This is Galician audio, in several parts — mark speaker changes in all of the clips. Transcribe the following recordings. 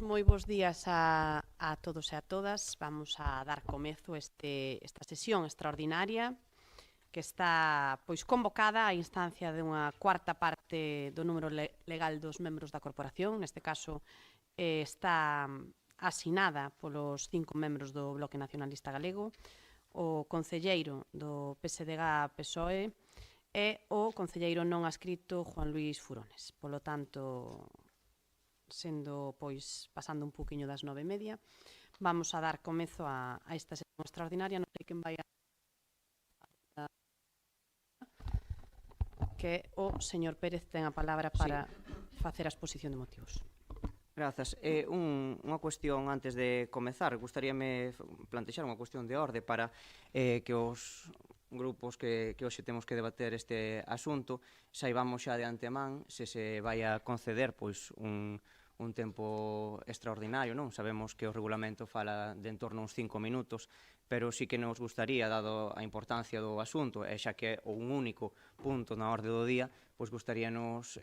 Speaker 1: moi bos días a todos e a todas. Vamos a dar comezo esta sesión extraordinaria que está convocada a instancia dunha cuarta parte do número legal dos membros da corporación. Neste caso está asinada polos 5 membros do Bloque Nacionalista Galego, o concelleiro do PSDG-PSOE e o concelleiro non adscrito Juan Luis Furones. Polo tanto, sendo, pasando un poquinho das 9:30, vamos a dar comezo a esta sesión extraordinaria. Non sei quen vai a... que o señor Pérez ten a palabra para facer a exposición de motivos.
Speaker 2: Grazas. Unha cuestión antes de comezar. Gustaríame plantexar unha cuestión de orde para que os grupos que hoxe temos que debater este asunto saibamos xa de antemán se vai a conceder un tempo extraordinario, non? Sabemos que o regulamento fala de en torno a uns 5 minutos, pero sí que nos gustaría, dado a importancia do asunto, e xa que é un único punto na orde do día, pois gustaríanos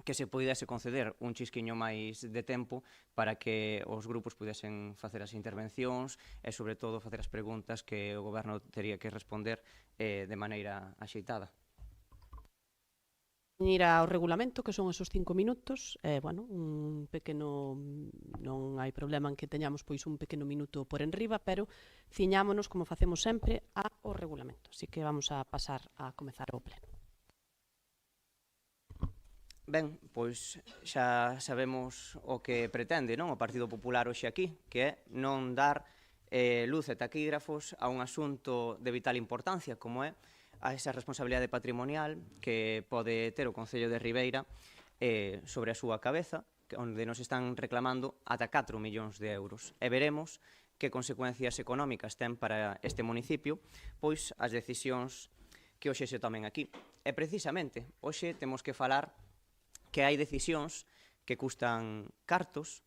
Speaker 2: que se pudese conceder un chisquiño máis de tempo para que os grupos pudesen facer as intervencións e, sobre todo, facer as preguntas que o Goberno tería que responder de maneira axeitada.
Speaker 1: Ir ao regulamento, que son esos 5 minutos, un pequeno, non hai problema en que teñamos un pequeno minuto por enriba, pero ciñámonos, como facemos sempre, ao regulamento. Así que vamos a pasar a comezar o pleno.
Speaker 2: Ben, pois xa sabemos o que pretende, non, o Partido Popular hoxe aquí, que é non dar luz e taquígrafos a un asunto de vital importancia, como é a esa responsabilidade patrimonial que pode ter o Concello de Ribeira sobre a súa cabeza, onde nos están reclamando ata 4 millóns de euros. E veremos que consecuencias económicas ten para este municipio pois as decisións que hoxe se tomen aquí. E precisamente, hoxe temos que falar que hai decisións que custan cartos,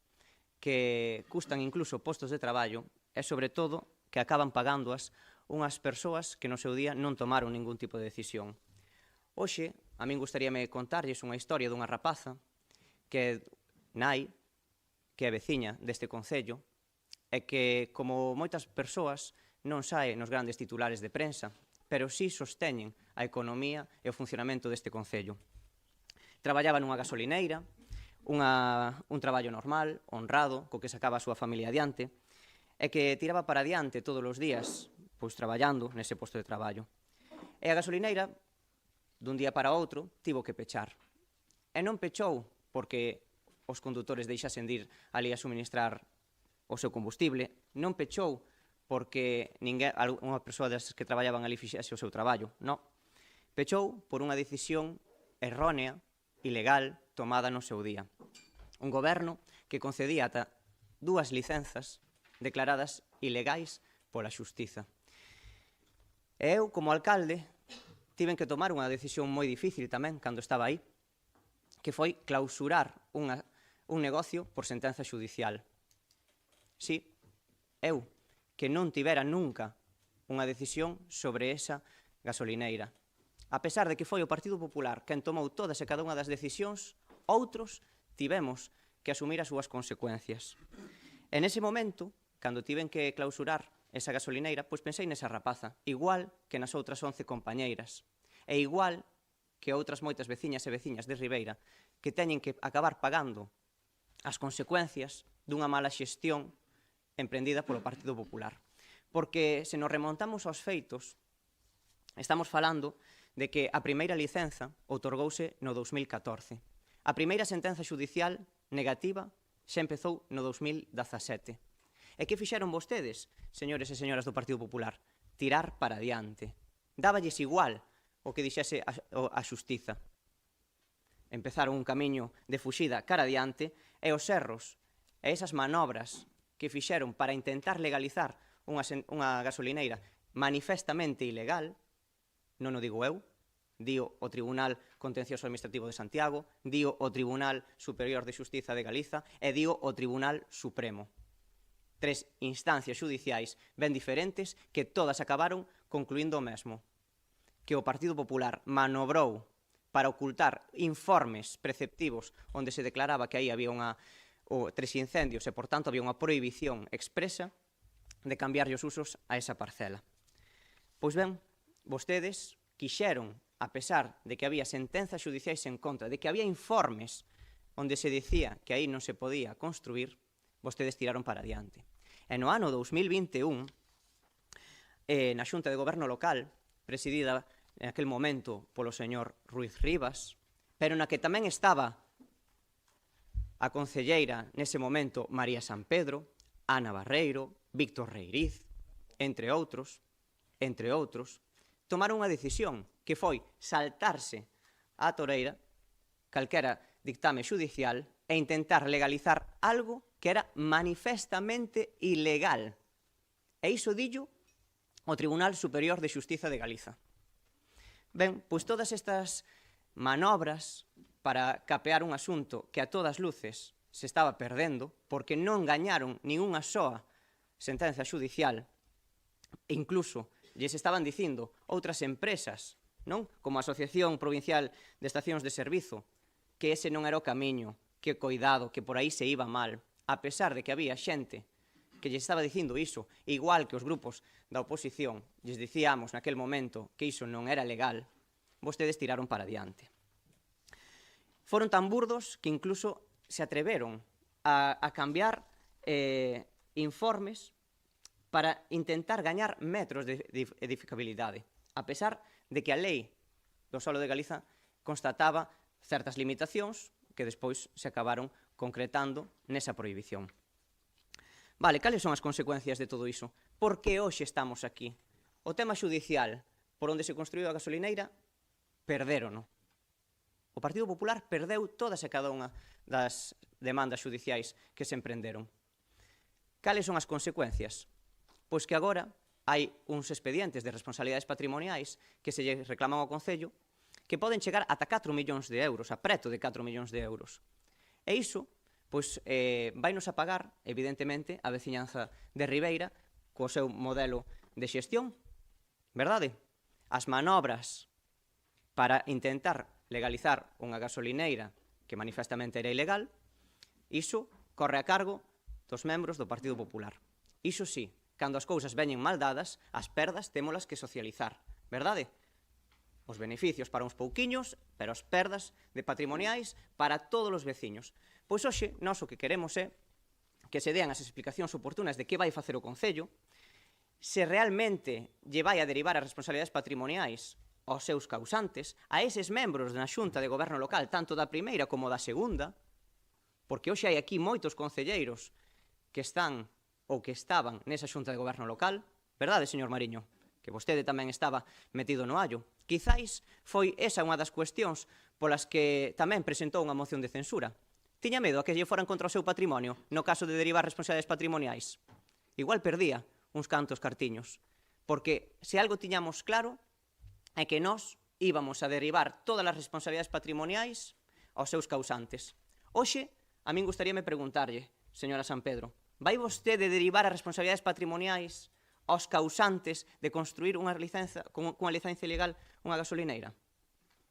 Speaker 2: que custan incluso postos de traballo e, sobre todo, que acaban pagándoas unhas persoas que no seu día non tomaron ningún tipo de decisión. Hoxe, a min gustaríame contarlles unha historia dunha rapaza que é nai, que é veciña deste concello e que, como moitas persoas, non sae nos grandes titulares de prensa, pero sí sosteñen a economía e o funcionamento deste concello. Traballaba nunha gasolineira, un traballo normal, honrado, co que sacaba a súa familia adiante, e que tiraba para adiante todos os días, pois traballando nese posto de traballo. E a gasolineira, dun día para outro, tivo que pechar. E non pechou porque os condutores deixasen de ir ali a suministrar o seu combustible, non pechou porque unha persoa das que traballaban ali fixese o seu traballo, non. Pechou por unha decisión errónea, ilegal, tomada no seu día. Un goberno que concedía ata 2 licenzas declaradas ilegais pola xustiza. E eu, como alcalde, tiven que tomar unha decisión moi difícil tamén, cando estaba aí, que foi clausurar un negocio por sentenza xudicial. Si, eu, que non tivera nunca unha decisión sobre esa gasolineira. A pesar de que foi o Partido Popular quen tomou todas e cada unha das decisións, outros tivemos que asumir as súas consecuencias. E nese momento, cando tiven que clausurar esa gasolineira, pois pensei nesa rapaza, igual que nas outras 11 compañeiras, e igual que outras moitas veciñas e veciñas de Ribeira que teñen que acabar pagando as consecuencias dunha mala xestión emprendida polo Partido Popular. Porque se nos remontamos aos feitos, estamos falando de que a primeira licenza outorgouse no 2014. A primeira sentenza xudicial negativa xa empezou no 2017. E que fixeron vostedes, señores e señoras do Partido Popular? Tirar para adiante. Dáballes igual o que dixese a xustiza. Empezaron un camiño de fuxida cara adiante e os erros e esas manobras que fixeron para intentar legalizar unha gasolineira manifestamente ilegal, non o digo eu, dío o Tribunal Contencioso Administrativo de Santiago, dío o Tribunal Superior de Xustiza de Galiza e dío o Tribunal Supremo. 3 instancias xudiciais ben diferentes que todas acabaron concluindo o mesmo, que o Partido Popular manobrou para ocultar informes preceptivos onde se declaraba que aí había unha tres incendios e, por tanto, había unha prohibición expresa de cambiarlle os usos a esa parcela. Pois ben, vostedes quixeron, a pesar de que había sentenzas judiciais en contra, de que había informes onde se dicía que aí non se podía construir, vostedes tiraron para adiante. E no ano 2021, na Xunta de Goberno Local, presidida en aquel momento polo señor Ruiz Rivas, pero na que tamén estaba a concelleira nese momento María San Pedro, Ana Barreiro, Víctor Reiriz, entre outros, tomaron unha decisión que foi saltarse á toreira calquera dictame xudicial e intentar legalizar algo que era manifestamente ilegal. E iso dillo o Tribunal Superior de Xustiza de Galiza. Ben, pois todas estas manobras para capear un asunto que a todas luces se estaba perdendo, porque non gañaron ninguna soa sentenza xudicial, e incluso lles estaban dicindo outras empresas, non? Como a Asociación Provincial de Estacións de Servizo, que ese non era o camiño, que coidado, que por aí se iba mal, a pesar de que había xente que lles estaba dicindo iso, igual que os grupos da oposición, lles dicíamos naquel momento que iso non era legal, vostedes tiraron para diante. Foron tan burdos que incluso se atreveron a cambiar informes para intentar gañar metros de edificabilidade, a pesar de que a lei do solo de Galiza constataba certas limitacións que despois se acabaron concretando nesa prohibición. Vale, cales son as consecuencias de todo iso? Por que hoxe estamos aquí? O tema xudicial por onde se construiu a gasolineira, perdérono. O Partido Popular perdeu todas e cada unha das demandas xudiciais que se emprenderon. Cales son as consecuencias? Pois que agora hai uns expedientes de responsabilidades patrimoniais que se lle reclaman ao Concello que poden chegar ata 4 millóns de euros, a preto de 4 millóns de euros. E iso pois vainos a pagar, evidentemente, a veciñanza de Ribeira co seu modelo de xestión, verdade? As manobras para intentar legalizar unha gasolineira que manifestamente era ilegal, iso corre a cargo dos membros do Partido Popular. Iso sí, cando as cousas veñen mal dadas, as perdas témolas que socializar, verdade? Os beneficios para uns pouquiños, pero as perdas de patrimoniais para todos os veciños. Pois hoxe, nós o que queremos é que se dean as explicacións oportunas de que vai facer o Concello, se realmente lle vai a derivar as responsabilidades patrimoniais aos seus causantes, a eses membros da Xunta de Goberno Local, tanto da primeira como da segunda, porque hoxe hai aquí moitos concelleiros que están ou que estaban nesa Xunta de Goberno Local, verdade, señor Mariño? Que vostede tamén estaba metido no allo. Quizáis foi esa unha das cuestións polas que tamén presentou unha moción de censura. Tiña medo a que lle foran contra o seu patrimonio no caso de derivar responsabilidades patrimoniais. Igual perdía uns cantos cartiños, porque se algo tiñamos claro é que nós íbamos a derivar todas as responsabilidades patrimoniais aos seus causantes. Hoxe, a min gustaríame preguntarlle, señora San Pedro, vai vostede derivar as responsabilidades patrimoniais aos causantes de construir unha licenza ilegal unha gasolineira?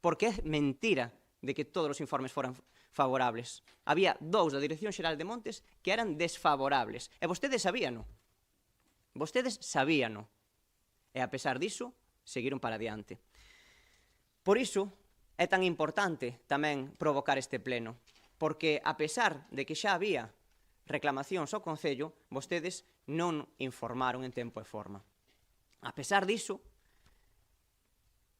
Speaker 2: Porque é mentira de que todos os informes foran favorables. Había 2 da Dirección Xeral de Montes que eran desfavorables. E vostedes sabíano. Vostedes sabíano. E a pesar diso, seguiron para adiante. Por iso, é tan importante tamén provocar este pleno. Porque a pesar de que xa había reclamacións ao Concello, vostedes non informaron en tempo e forma. A pesar diso,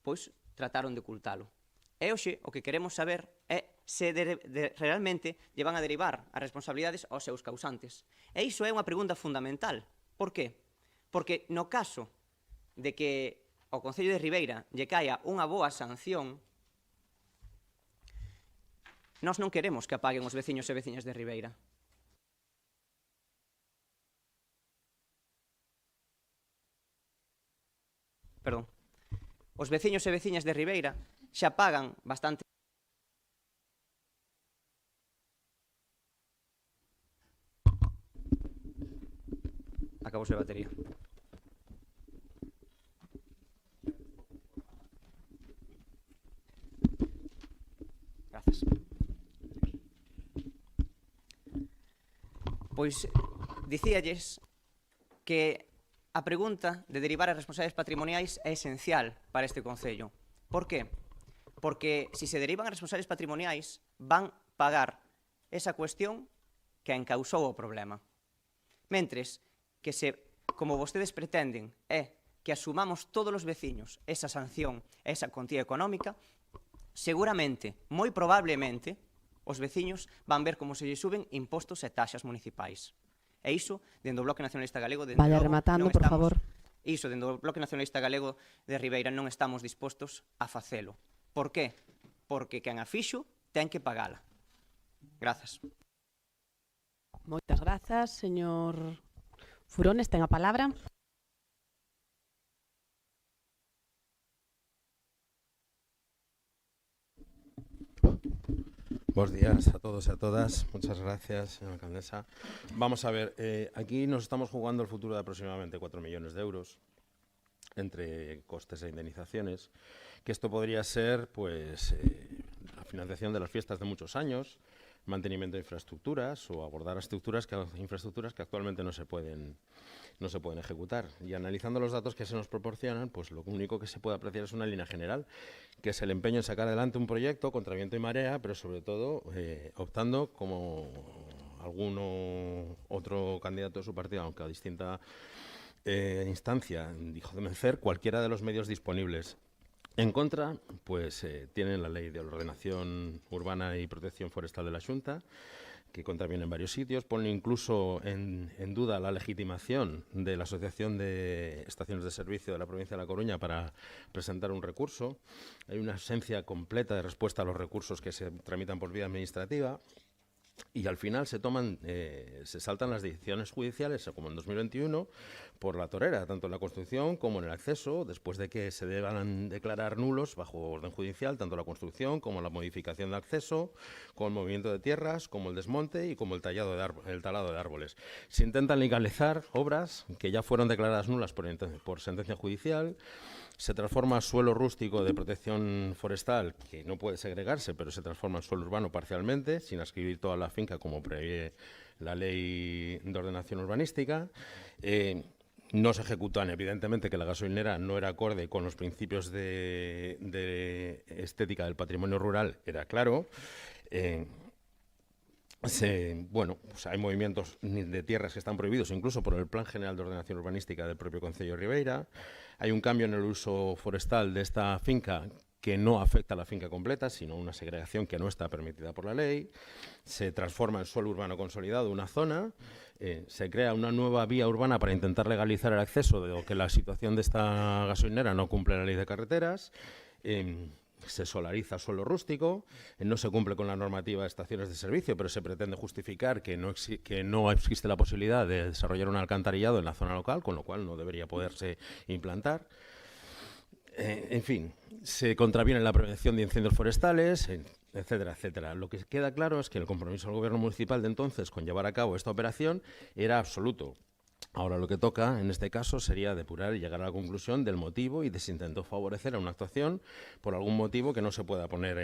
Speaker 2: pois trataron de ocultalo. E hoxe o que queremos saber é se realmente lle van a derivar as responsabilidades aos seus causantes. E iso é unha pregunta fundamental. Por qué? Porque no caso de que ao Concello de Ribeira lle caia unha boa sanción, nós non queremos que apaguen os veciños e veciñas de Ribeira. Perdón. Os veciños e veciñas de Ribeira xa pagan bastante. Acabouse a batería. Grazas. Pois dicíalles que a pregunta de derivar as responsabilidades patrimoniais é esencial para este Concello. Por qué? Porque se se derivan as responsabilidades patrimoniais van pagar esa cuestión que encausou o problema. Mentres que como vostedes pretenden, é que asumamos todos os veciños esa sanción, esa contía económica, seguramente, moi probablemente, os veciños van ver como se lle suben impostos e taxas municipais. E iso, dentro do Bloque Nacionalista Galego,
Speaker 1: Vaya rematando, por favor.
Speaker 2: Iso, dentro do Bloque Nacionalista Galego de Ribeira, non estamos dispostos a facelo. Por qué? Porque quen a fixo ten que pagala. Grazas.
Speaker 1: Moitas grazas, señor Furones, ten a palabra.
Speaker 3: Buenos días a todos y a todas. Muchas gracias, señora alcaldesa. Vamos a ver, aquí nos estamos jugando el futuro de aproximadamente 4 millones de euros entre costes e indemnizaciones, que esto podría ser pues la financiación de las fiestas de muchos años, mantenimiento de infraestructuras o abordar infraestructuras que actualmente no se pueden ejecutar. Y analizando los datos que se nos proporcionan, pues lo único que se puede apreciar es una línea general, que es el empeño en sacar adelante un proyecto contra viento y marea, pero sobre todo optando, como alguno otro candidato de su partido, aunque a distinta instancia, dijo de vencer cualquiera de los medios disponibles. En contra, pues tienen la Ley de Ordenación Urbana y Protección Forestal de la Xunta, que contraviene en varios sitios, pone incluso en duda la legitimación de la Asociación de Estaciones de Servicio de la provincia de La Coruña para presentar un recurso. Hay una ausencia completa de respuesta a los recursos que se tramitan por vía administrativa. Y al final se saltan las decisiones judiciales, como en 2021, por la torera, tanto en la construcción como en el acceso, después de que se deban declarar nulos bajo orden judicial, tanto la construcción como la modificación de acceso, como el movimiento de tierras, como el desmonte y como el talado de árboles. Se intentan legalizar obras que ya fueron declaradas nulas por sentencia judicial. Se transforma suelo rústico de protección forestal, que no puede segregarse, pero se transforma en suelo urbano parcialmente, sin adscribir toda la finca como prevé la Ley de Ordenación Urbanística. No se ejecutan, evidentemente, que la gasolinera no era acorde con los principios de estética del patrimonio rural, era claro. Pues hay movimientos de tierras que están prohibidos, incluso por el Plan General de Ordenación Urbanística del propio Concello de Ribeira. Hay un cambio en el uso forestal de esta finca que no afecta a la finca completa, sino una segregación que no está permitida por la ley. Se transforma en suelo urbano consolidado una zona. Se crea una nueva vía urbana para intentar legalizar el acceso, de que la situación de esta gasolinera no cumple la ley de carreteras. Se solariza suelo rústico, no se cumple con la normativa de estaciones de servicio, pero se pretende justificar que no existe la posibilidad de desarrollar un alcantarillado en la zona local, con lo cual no debería poderse implantar. En fin, se contraviene la prevención de incendios forestales, etcétera, etcétera. Lo que queda claro es que el compromiso del gobierno municipal de entonces con llevar a cabo esta operación era absoluto. Ahora lo que toca, en este caso, sería depurar y llegar a la conclusión del motivo y de si intentó favorecer a una actuación por algún motivo que no se pueda poner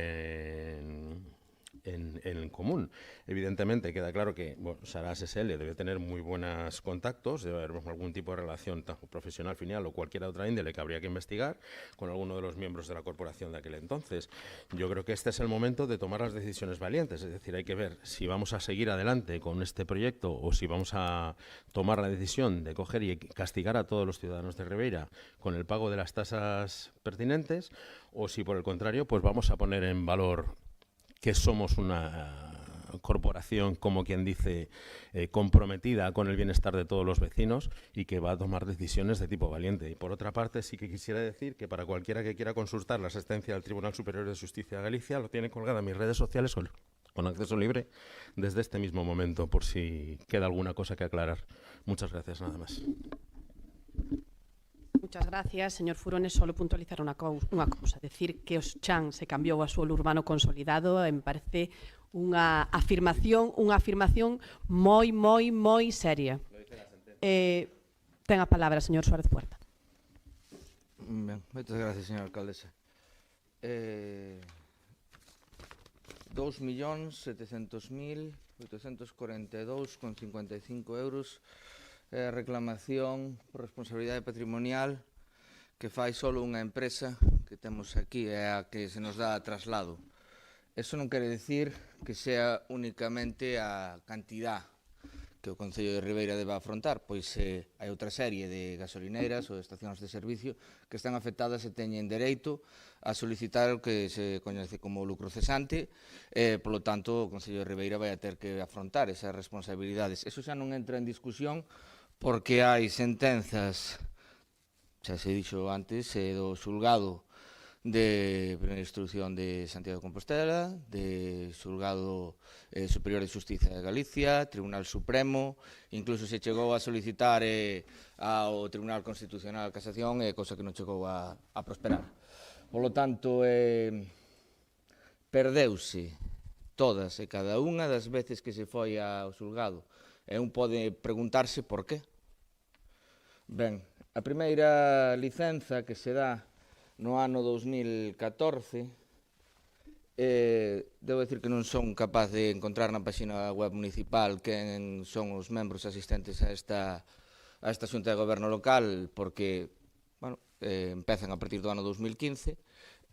Speaker 3: en común. Evidentemente, queda claro que Saras SL debe tener muy buenos contactos, debe haber algún tipo de relación tanto profesional, filial o cualquier otra índole que habría que investigar con alguno de los miembros de la corporación de aquel entonces. Yo creo que este es el momento de tomar las decisiones valientes, es decir, hay que ver si vamos a seguir adelante con este proyecto o si vamos a tomar la decisión de coger y castigar a todos los ciudadanos de Ribeira con el pago de las tasas pertinentes, o si por el contrario pues vamos a poner en valor que somos una corporación, como quien dice, comprometida con el bienestar de todos los vecinos y que va a tomar decisiones de tipo valiente. Y por otra parte, sí que quisiera decir que para cualquiera que quiera consultar la sentencia del Tribunal Superior de Justicia de Galicia, lo tiene colgada en mis redes sociales con acceso libre desde este mismo momento, por si queda alguna cosa que aclarar. Muchas gracias, nada más.
Speaker 1: Muchas gracias, señor Furones. Solo puntualizar unha cousa. Decir que os chan se cambiou a suelo urbano consolidado me parece unha afirmación moi seria. Ten a palabra, señor Suárez Puerta.
Speaker 4: Ben, moitas gracias, señora alcaldesa. 2.700.842,55 euros reclamación por responsabilidade patrimonial que fai solo unha empresa que temos aquí, é a que se nos dá traslado. Eso non quere decir que sea únicamente a cantidad que o Concello de Ribeira deba afrontar, pois hai outra serie de gasolineiras ou estacións de servicio que están afectadas e teñen dereito a solicitar o que se coñece como lucro cesante, polo tanto o Concello de Ribeira vai a ter que afrontar esas responsabilidades. Eso xa non entra en discusión porque hai sentenzas, xa se dixo antes, do xulgado de primeira instrucción de Santiago de Compostela, de xulgado superior de Xustiza de Galicia, Tribunal Supremo, incluso se chegou a solicitar ao Tribunal Constitucional de Casación, cosa que non chegou a prosperar. Polo tanto, perdeuse todas e cada unha das veces que se foi ao xulgado. E un pode preguntarse por qué. Ben, a primeira licenza que se dá no ano 2014, debo decir que non son capaz de encontrar na página web municipal quen son os membros asistentes a esta Xunta de Goberno local, porque empezan a partir do ano 2015,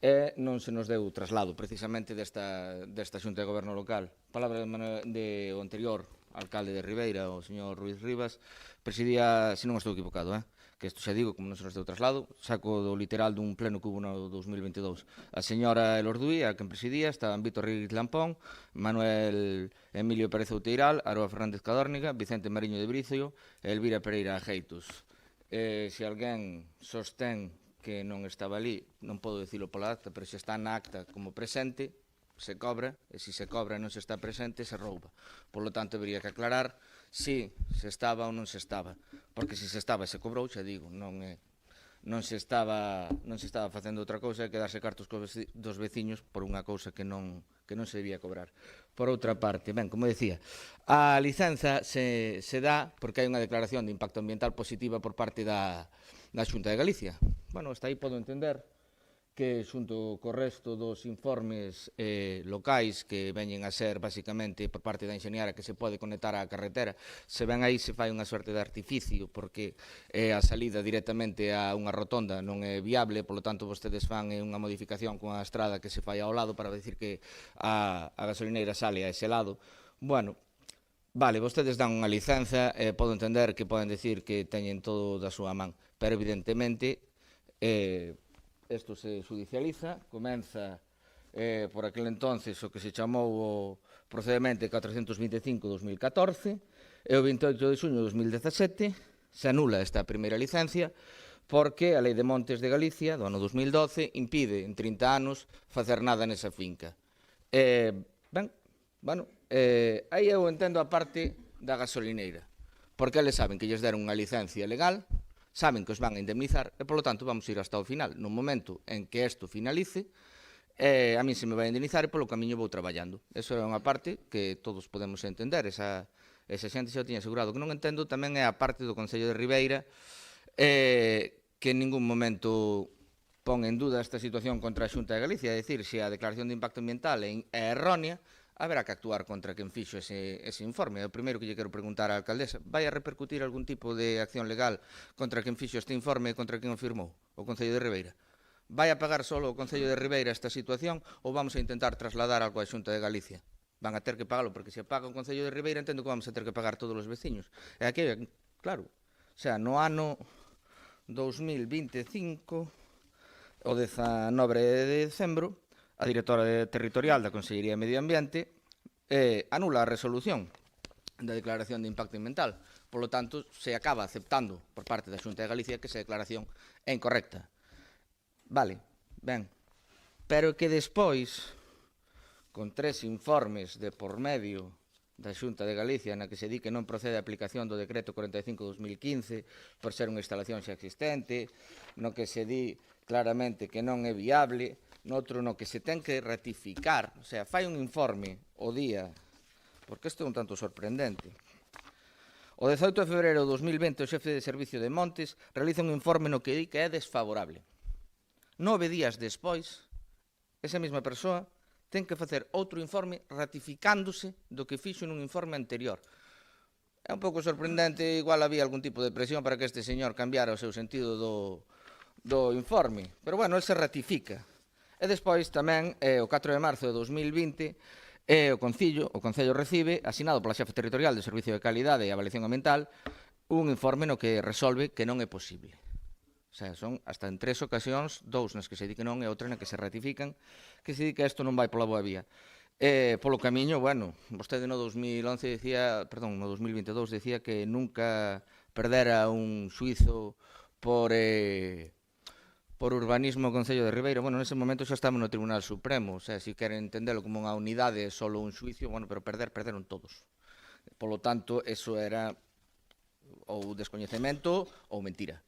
Speaker 4: e non se nos deu traslado precisamente desta Xunta de Goberno local. Palabra de o anterior alcalde de Ribeira, o señor Ruiz Rivas, presidía, se non estou equivocado, que isto xa digo, como non se nos deu traslado, saco do literal dun pleno que hubo no 2022. A señora Elorduí, a quen presidía, estaban Víctor Ríguez Lampón, Manuel Emilio Pérez Outeiral, Aroa Fernández Cadórniga, Vicente Mariño de Bricio e Elvira Pereira Ajeitos. Se alguén sostén que non estaba ali, non podo dicilo pola acta, pero se está na acta como presente, se cobra, e se se cobra e non se está presente, se rouba. Por lo tanto, debería que aclarar se estaba ou non se estaba, porque se estaba e se cobrou, xa digo, non se estaba facendo outra cousa e quedarse cartos dos veciños por unha cousa que non se debía cobrar. Por outra parte, ben, como decía, a licenza se dá porque hai unha declaración de impacto ambiental positiva por parte da Xunta de Galicia. Bueno, hasta aí podo entender que xunto co resto dos informes locais que veñen a ser basicamente por parte da enxeñara que se pode conectar á carretera, se ven aí se fai unha suerte de artificio porque a salida directamente a unha rotonda non é viable, polo tanto vostedes fan unha modificación con a estrada que se fai ao lado para decir que a gasolineira sale a ese lado. Bueno, vale, vostedes dan unha licenza, podo entender que poden decir que teñen todo da súa man, pero evidentemente isto se judicializa, comeza por aquel entonces o que se chamou o procedimento 425-2014 e o 28 de xuño de 2017 se anula esta primeira licencia porque a Lei de Montes de Galicia do ano 2012 impide en 30 anos facer nada nesa finca. Aí eu entendo a parte da gasolineira, porque eles saben que lles deron unha licencia legal, saben que os van a indemnizar e, polo tanto, vamos ir hasta o final. No momento en que isto finalice, a mí se me vai a indemnizar e polo camiño vou traballando. Eso é unha parte que todos podemos entender. Esa xente xa o tiña asegurado. O que non entendo tamén é a parte do Concello de Ribeira que en ningún momento pon en duda esta situación contra a Xunta de Galicia. É dicir, se a declaración de impacto ambiental é errónea, haberá que actuar contra quen fixo ese informe. O primeiro que lle quero preguntar á alcaldesa, vai a repercutir algún tipo de acción legal contra quen fixo este informe e contra quen o firmou? O Concello de Ribeira. Vai a pagar solo o Concello de Ribeira esta situación ou vamos a intentar trasladar algo á Xunta de Galicia? Van a ter que pagalo, porque se paga o Concello de Ribeira entendo que vamos a ter que pagar todos os veciños. E aquí, claro, o sea, no ano 2025, o 19 de decembro, a directora territorial da Consellería de Medio Ambiente anula a resolución da declaración de impacto ambiental. Por lo tanto, se acaba aceptando por parte da Xunta de Galicia que esa declaración é incorrecta. Vale, ben. Pero que despois, con 3 informes de por medio da Xunta de Galicia na que se di que non procede a aplicación do decreto 45/2015 por ser unha instalación xa existente, no que se di claramente que non é viable, noutro no que se ten que ratificar, o sea, fai un informe o día, porque isto é un tanto sorprendente. O 18 de febreiro de 2020 o xefe de Servicio de Montes realiza un informe no que di que é desfavorable. 9 días despois, esa mesma persoa ten que facer outro informe ratificándose do que fixo nun informe anterior. É un pouco sorprendente, igual había algún tipo de presión para que este señor cambiara o seu sentido do informe, pero bueno, el se ratifica. E despois tamén, o 4 de marzo de 2020, o Concello recibe, asinado pola xefe territorial de Servicio de Calidade e Avaliación Ambiental, un informe no que resolve que non é posible. O sea, son hasta en 3 ocasións, 2 nas que se di que non e outra na que se ratifican, que se di que isto non vai pola boa vía. Polo camiño, bueno, vostede no 2011 decía, perdón, no 2022 decía que nunca perdera un xuizo por urbanismo o Concello de Ribeira. Bueno, nese momento xa estamos no Tribunal Supremo, o sea, se queren entendelo como unha unidade, solo un xuicio, bueno, pero perderon todos. Polo tanto, eso era ou descoñecemento ou mentira.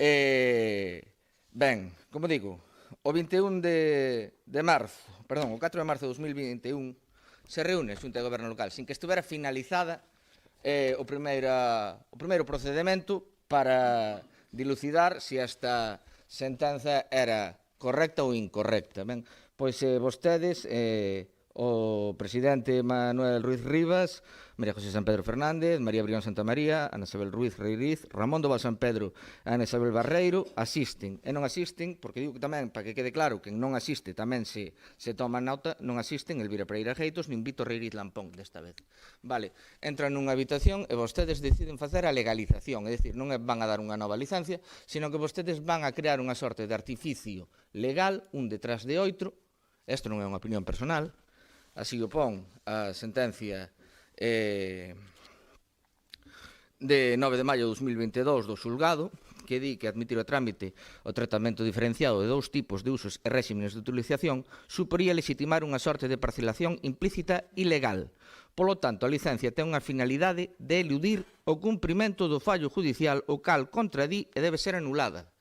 Speaker 4: Ben, como digo, o 21 de marzo, perdón, o 4 de marzo de 2021 se reúne a Xunta de Goberno Local sin que estuvera finalizada o primeiro procedimento para dilucidar se esta sentenza era correcta ou incorrecta. Ben, pois vostedes, o presidente Manuel Ruiz Rivas, María José San Pedro Fernández, María Brión Santa María, Ana Isabel Ruiz Reiriz, Ramón do Val San Pedro e Ana Isabel Barreiro asisten. E non asisten, porque digo que tamén, para que quede claro, que non asiste tamén se toma nota, non asisten Elvira Pereira Geitos nin Vítor Reiriz Lampón desta vez. Vale, entran nunha habitación e vostedes deciden facer a legalización, é dicir, non van a dar unha nova licencia, sino que vostedes van a crear unha sorte de artificio legal, un detrás de outro. Isto non é unha opinión personal, así o pon a sentencia de 9 de maio de 2022 do xulgado, que di que admitir o trámite o tratamento diferenciado de 2 tipos de usos e réximes de utilización suporía legitimar unha sorte de parcelación implícita ilegal. Polo tanto, a licencia ten unha finalidade de eludir o cumprimento do fallo judicial o cal contradí e debe ser anulada.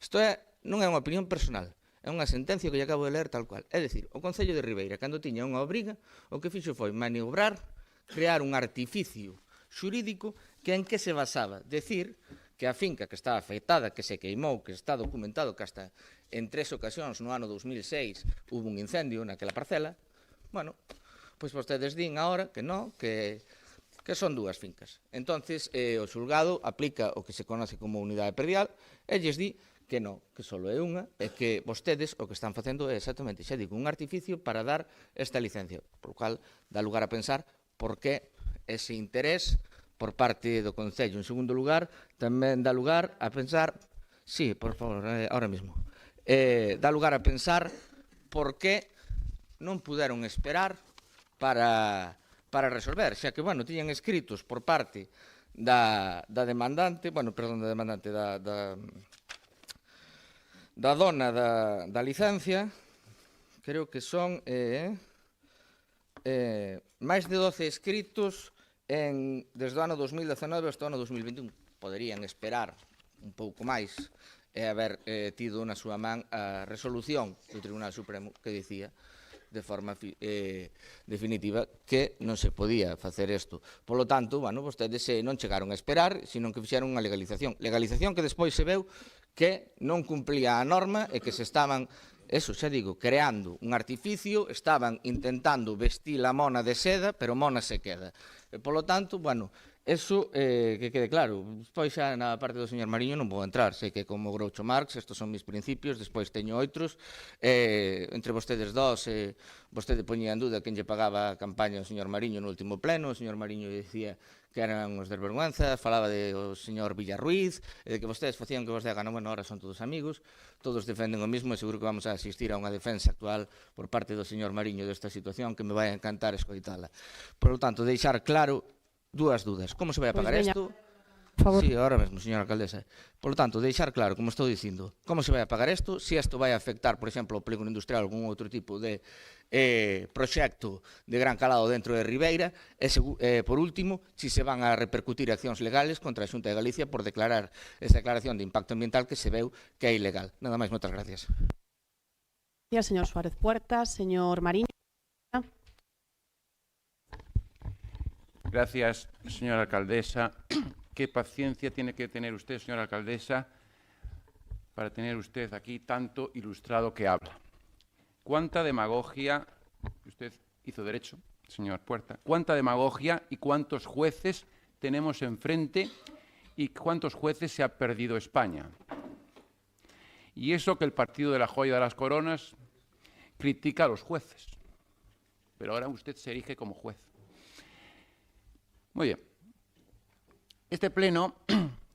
Speaker 4: Isto non é unha opinión personal. É unha sentencia que lle acabo de ler tal cual. É dicir, o Concello de Ribeira, cando tiña unha obriga, o que fixo foi maniobrar, crear un artificio xurídico que en que se basaba. Decir que a finca que está afectada, que se queimou, que está documentado que hasta en 3 ocasións no ano 2006 hubo un incendio naquela parcela, bueno, pois vostedes din agora que non, que son 2 fincas. Entonces, o xulgado aplica o que se conoce como unidade predial e lles di que non, que só é unha, e que vostedes o que están facendo é exactamente, xa digo, un artificio para dar esta licencia, por lo cual dá lugar a pensar por que ese interés por parte do Concello. En segundo lugar, tamén dá lugar a pensar, sí, por favor, ahora mismo, dá lugar a pensar por que non puderon esperar para resolver, xa que, bueno, tiñan escritos por parte da demandante, bueno, perdón, da demandante, da dona da licencia, creo que son máis de 12 escritos desde o ano 2019 hasta o ano 2021. Poderían esperar un pouco máis e haber tido na súa man a resolución do Tribunal Supremo que dicía de forma definitiva que non se podía facer isto. Por lo tanto, bueno, vostedes non chegaron a esperar, sino que fixeron unha legalización. Legalización que despois se veu que non cumplía a norma e que se estaban, eso xa digo, creando un artificio, estaban intentando vestir a mona de seda, pero mona se queda. E, por lo tanto, bueno, eso que quede claro. Despois xa na parte do señor Mariño non vou entrar, sei que como Groucho Marx, estos son mis principios, despois teño outros, entre vostedes dous, vostede poñía en duda quen lle pagaba a campaña ao señor Mariño no último pleno, o señor Mariño dicía que eran os desvergüenzas, falaba do señor Villarruiz, de que vostedes facían que vos dé a gana. Bueno, ahora son todos amigos, todos defenden o mismo e seguro que vamos a asistir a unha defensa actual por parte do señor Mariño desta situación que me vai a encantar escoitala. Por lo tanto, deixar claro 2 dudas. Como se vai a pagar isto?
Speaker 1: Por favor.
Speaker 4: Sí, ahora mesmo, señora alcaldesa. Por lo tanto, deixar claro, como estou dicindo, como se vai a pagar isto, se isto vai a afectar, por exemplo, o polígono industrial ou algún outro tipo de proxecto de gran calado dentro de Ribeira, e, por último, se se van a repercutir accións legales contra a Xunta de Galicia por declarar esa declaración de impacto ambiental que se veu que é ilegal. Nada máis, moitas gracias.
Speaker 1: Señor Suárez Puertas, señor Mariño.
Speaker 5: Gracias, señora alcaldesa. ¿Qué paciencia tiene que tener usted, señora alcaldesa, para tener usted aquí tanto ilustrado que habla? ¿Cuánta demagogia usted hizo derecho, señor Puerta, cuánta demagogia y cuántos jueces tenemos enfrente y cuántos jueces se ha perdido España. Y eso que el partido de la joya de las coronas critica a los jueces. Pero ahora usted se erige como juez. Muy bien. Este pleno,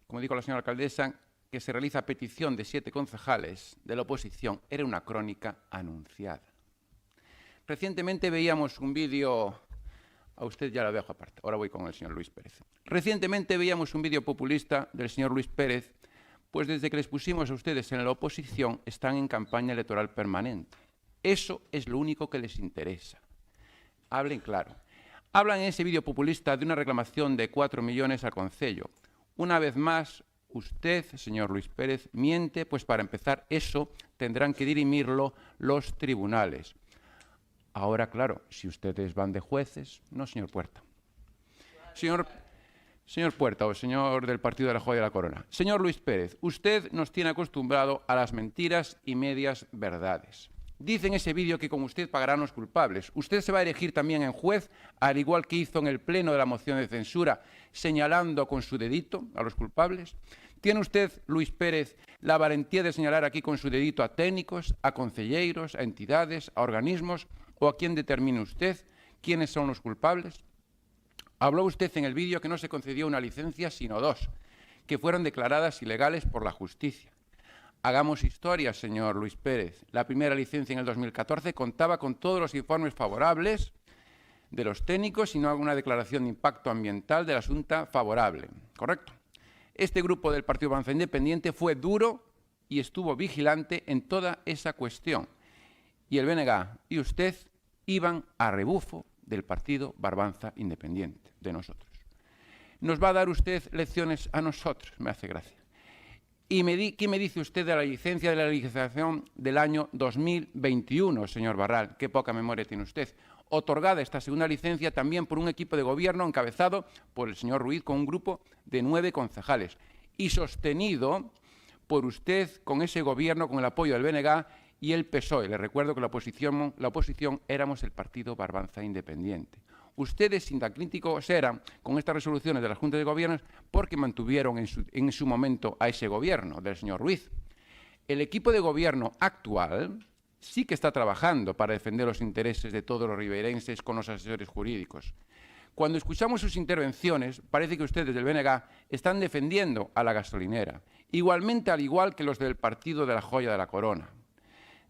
Speaker 5: como dijo la señora alcaldesa, que se realiza a petición de 7 concejales de la oposición, era una crónica anunciada. Recientemente veíamos un vídeo, a usted ya lo dejo aparte, ahora voy con el señor Luis Pérez. Recientemente veíamos un vídeo populista del señor Luis Pérez, pues desde que les pusimos a ustedes en la oposición están en campaña electoral permanente. Eso es lo único que les interesa. Hablen claro. Hablan en ese vídeo populista de una reclamación de 4 millones al Concello. Una vez más, usted, señor Luis Pérez, miente, pues para empezar eso tendrán que dirimirlo los tribunales. Ahora, claro, si ustedes van de jueces, no, señor Puerta. Señor Puerta, o señor del Partido de la Joya de la Corona. Señor Luis Pérez, usted nos tiene acostumbrado a las mentiras y medias verdades. Dice en ese vídeo que con usted pagarán los culpables. Usted se va a erigir también en juez, al igual que hizo en el pleno de la moción de censura, señalando con su dedito a los culpables. ¿Tiene usted, Luis Pérez, la valentía de señalar aquí con su dedito a técnicos, a concelleiros, a entidades, a organismos, o a quién determine usted quiénes son los culpables? Habló usted en el vídeo que no se concedió una licencia, sino 2, que fueron declaradas ilegales por la justicia. Hagamos historia, señor Luis Pérez. La primera licencia en el 2014 contaba con todos los informes favorables de los técnicos y no alguna declaración de impacto ambiental de la Junta favorable. ¿Correcto? Este grupo del Partido Avanza Independiente fue duro y estuvo vigilante en toda esa cuestión. Y el BNG y usted iban a rebufo del Partido Barbanza Independiente, de nosotros. ¿Nos va a dar usted lecciones a nosotros? Me hace gracia. ¿Y qué me dice usted de la licencia de la legislación del año 2021, señor Barral? Qué poca memoria tiene usted. Otorgada esta segunda licencia también por un equipo de gobierno encabezado por el señor Ruiz con un grupo de 9 concejales y sostenido por usted con ese gobierno, con el apoyo del BNG y el PSOE. Les recuerdo que la oposición éramos el Partido Barbanza Independiente. Ustedes, sin tan críticos, eran con estas resoluciones de la Junta de Gobierno porque mantuvieron en su momento a ese gobierno del señor Ruiz. El equipo de gobierno actual sí que está trabajando para defender los intereses de todos los ribeirenses con los asesores jurídicos. Cuando escuchamos sus intervenciones, parece que ustedes del BNG están defendiendo a la gasolinera, igualmente al igual que los del Partido de la Joya de la Corona.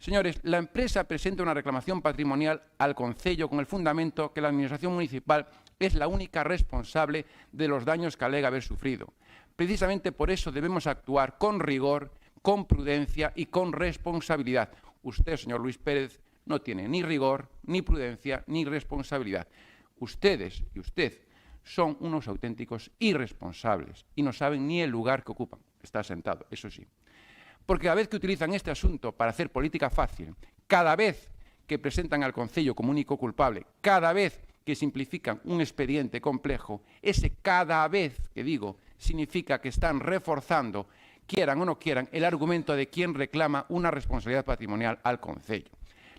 Speaker 5: Señores, la empresa presenta una reclamación patrimonial al Concello con el fundamento que la Administración Municipal es la única responsable de los daños que alega haber sufrido. Precisamente por eso debemos actuar con rigor, con prudencia y con responsabilidad. Usted, señor Luis Pérez, no tiene ni rigor, ni prudencia, ni responsabilidad. Ustedes y usted son unos auténticos irresponsables y no saben ni el lugar que ocupan. Está sentado, eso sí. Porque cada vez que utilizan este asunto para hacer política fácil, cada vez que presentan al Concello como único culpable, cada vez que simplifican un expediente complejo, ese cada vez que digo significa que están reforzando, quieran o no quieran, el argumento de quien reclama una responsabilidad patrimonial al Concello.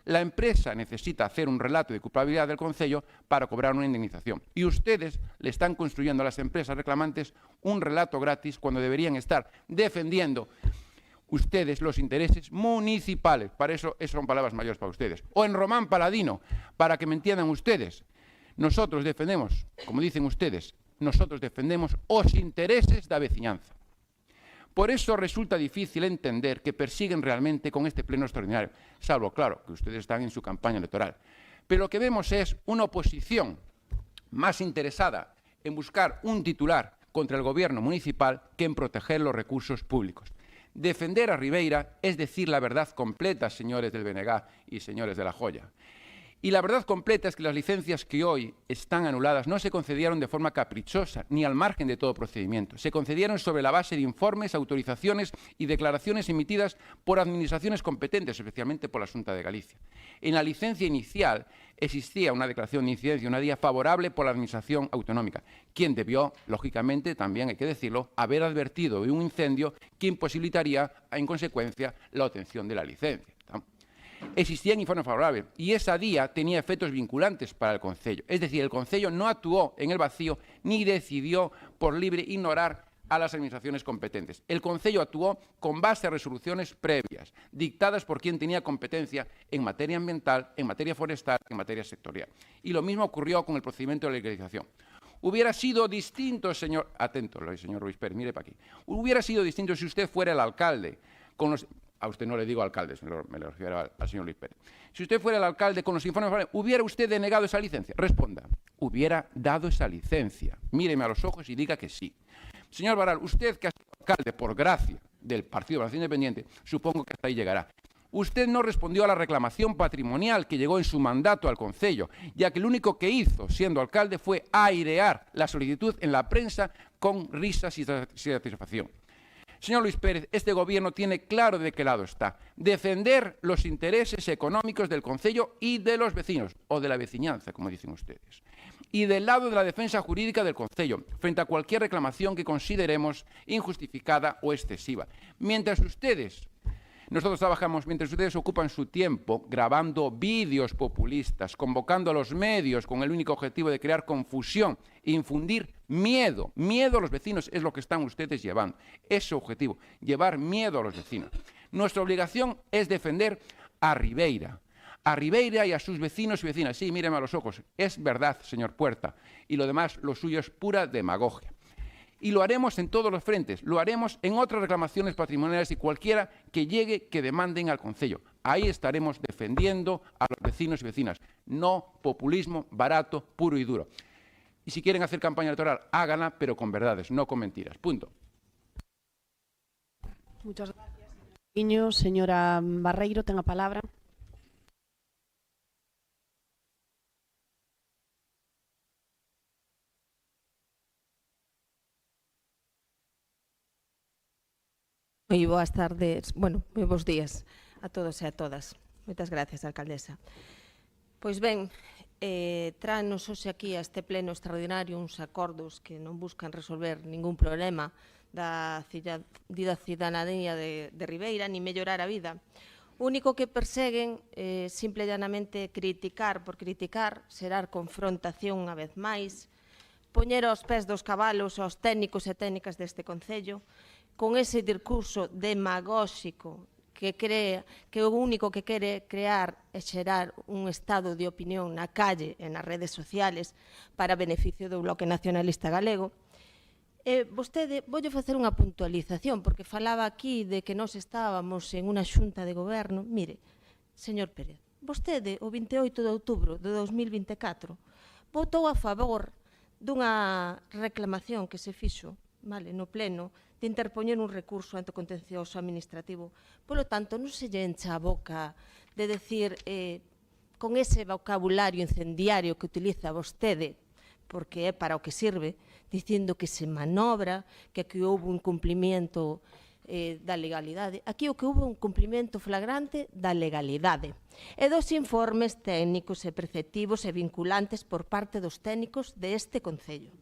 Speaker 5: La empresa necesita hacer un relato de culpabilidad del Concello para cobrar una indemnización. Y ustedes le están construyendo a las empresas reclamantes un relato gratis cuando deberían estar defendiendo ustedes los intereses municipales. Para eso son palabras mayores para ustedes. O en román paladino, para que me entiendan ustedes. Nosotros defendemos, como dicen ustedes, nosotros defendemos os intereses da veciñanza. Por eso resulta difícil entender que persiguen realmente con este pleno extraordinario, salvo, claro, que ustedes están en su campaña electoral. Pero lo que vemos es una oposición más interesada en buscar un titular contra el gobierno municipal que en proteger los recursos públicos. Defender a Ribeira es decir la verdad completa, señores del BNG y señores de la Joya. Y la verdad completa es que las licencias que hoy están anuladas no se concedieron de forma caprichosa ni al margen de todo procedimiento. Se concedieron sobre la base de informes, autorizaciones y declaraciones emitidas por administraciones competentes, especialmente por la Xunta de Galicia. En la licencia inicial existía una declaración de incidencia, una día favorable por la Administración Autonómica, quien debió, lógicamente, también hay que decirlo, haber advertido de un incendio que imposibilitaría, en consecuencia, la obtención de la licencia. existían informes favorables y esa día tenía efectos vinculantes para el Concello. Es decir, el Concello no actuó en el vacío ni decidió por libre ignorar a las administraciones competentes. El Concello actuó con base a resoluciones previas, dictadas por quien tenía competencia en materia ambiental, en materia forestal, en materia sectorial. Y lo mismo ocurrió con el procedimiento de legalización. Hubiera sido distinto, señor... Atento, señor Ruiz Pérez, mire para aquí. Hubiera sido distinto si usted fuera el alcalde con los... A usted no le digo alcalde, me lo refiero al señor Luis Pérez. Si usted fuera el alcalde con los informes favorables, ¿hubiera usted denegado esa licencia? Responda, hubiera dado esa licencia. Míreme a los ojos y diga que sí. Señor Baral, usted que ha sido alcalde por gracia del Partido de la Nación Independiente, supongo que hasta ahí llegará. Usted no respondió a la reclamación patrimonial que llegó en su mandato al Concello, ya que lo único que hizo, siendo alcalde, fue airear la solicitud en la prensa con risas y satisfacción. Señor Luis Pérez, este Gobierno tiene claro de qué lado está. Defender los intereses económicos del Concello y de los vecinos, o de la veciñanza, como dicen ustedes. Y del lado de la defensa jurídica del Concello, frente a cualquier reclamación que consideremos injustificada o excesiva. Nosotros trabajamos mientras ustedes ocupan su tiempo grabando vídeos populistas, convocando a los medios con el único objetivo de crear confusión e infundir miedo. Miedo a los vecinos es lo que están ustedes llevando. Es su objetivo, llevar miedo a los vecinos. Nuestra obligación es defender a Ribeira y a sus vecinos y vecinas. Sí, míreme a los ojos. Es verdad, señor Puerta. Y lo demás, lo suyo es pura demagogia. Y lo haremos en todos los frentes, lo haremos en otras reclamaciones patrimoniales y cualquiera que llegue que demanden al Concello. Ahí estaremos defendiendo a los vecinos y vecinas. No populismo barato, puro y duro. Y si quieren hacer campaña electoral, háganla, pero con verdades, no con mentiras. Punto.
Speaker 1: Muchas gracias. Señora Barreiro, ten a palabra.
Speaker 6: Moi boas tardes, moi bons días a todos e a todas. Moitas gracias, alcaldesa. Pois ben, tráenos hoxe aquí a este pleno extraordinario uns acordos que non buscan resolver ningún problema da cidadanía de Ribeira ni mellorar a vida. O único que perseguen simple e llanamente criticar por criticar, xerar confrontación unha vez máis, poñer aos pés dos cabalos aos técnicos e técnicas deste Concello, con ese discurso demagóxico que o único que quere crear é xerar un estado de opinión na calle e nas redes sociales para beneficio do Bloque Nacionalista Galego. Vostede, voulle facer unha puntualización, porque falaba aquí de que nós estábamos en unha xunta de goberno. Mire, señor Pérez, vostede, o 28 de outubro de 2024, votou a favor dunha reclamación que se fixo no pleno de interpoñer un recurso ante o contencioso administrativo. Polo tanto, non se lle encha a boca de decir con ese vocabulario incendiario que utiliza vostede, porque é para o que sirve, dicindo que se manobra, que aquí houve un cumplimiento da legalidade. Aquí o que houve un cumplimento flagrante da legalidade e dos informes técnicos e preceptivos e vinculantes por parte dos técnicos deste Concello.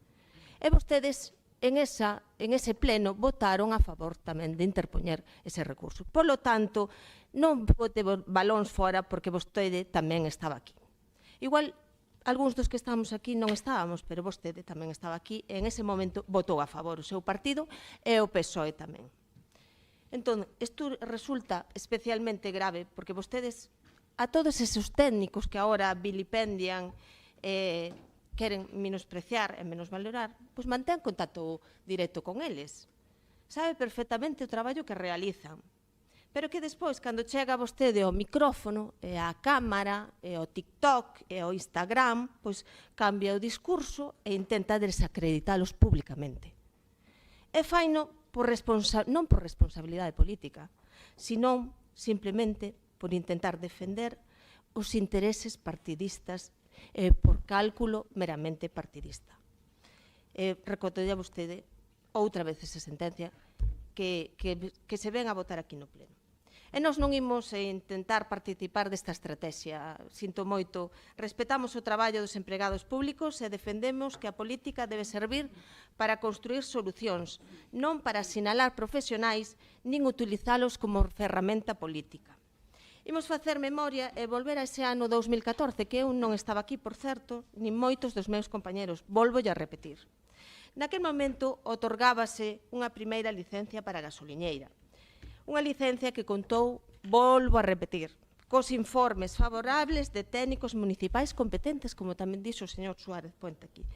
Speaker 6: E vostedes en ese pleno votaron a favor tamén de interpoñer ese recurso. Polo tanto, non bote balóns fora porque vostede tamén estaba aquí. Igual, algúns dos que estamos aquí non estábamos, pero vostede tamén estaba aquí e en ese momento votou a favor o seu partido e o PSOE tamén. Entón, isto resulta especialmente grave porque vostedes, a todos esos técnicos que agora vilipendian queren menospreciar e menosvalorar, pois mantén contacto directo con eles. Sabe perfectamente o traballo que realizan. Pero que despois, cando chega vostede ao micrófono, e á cámara, e ao TikTok, e ao Instagram, pois cambia o discurso e intenta desacreditalos públicamente. E faino non por responsabilidade política, senón simplemente por intentar defender os intereses partidistas por cálculo meramente partidista. Recotolla vostede outra vez esa sentencia que se ven a votar aquí no pleno. E nós non imos intentar participar desta estrategia. Sinto moito, respetamos o traballo dos empregados públicos e defendemos que a política debe servir para construir solucións, non para sinalar profesionais nin utilizalos como ferramenta política. Imos facer memoria e volver a ese ano 2014, que eu non estaba aquí, por certo, nin moitos dos meus compañeros. Volvolle a repetir. Naquel momento, otorgábase unha primeira licencia para a gasoliñeira. Unha licencia que contou, volvo a repetir, cos informes favorables de técnicos municipais competentes, como tamén dixo o señor Suárez Puente aquí,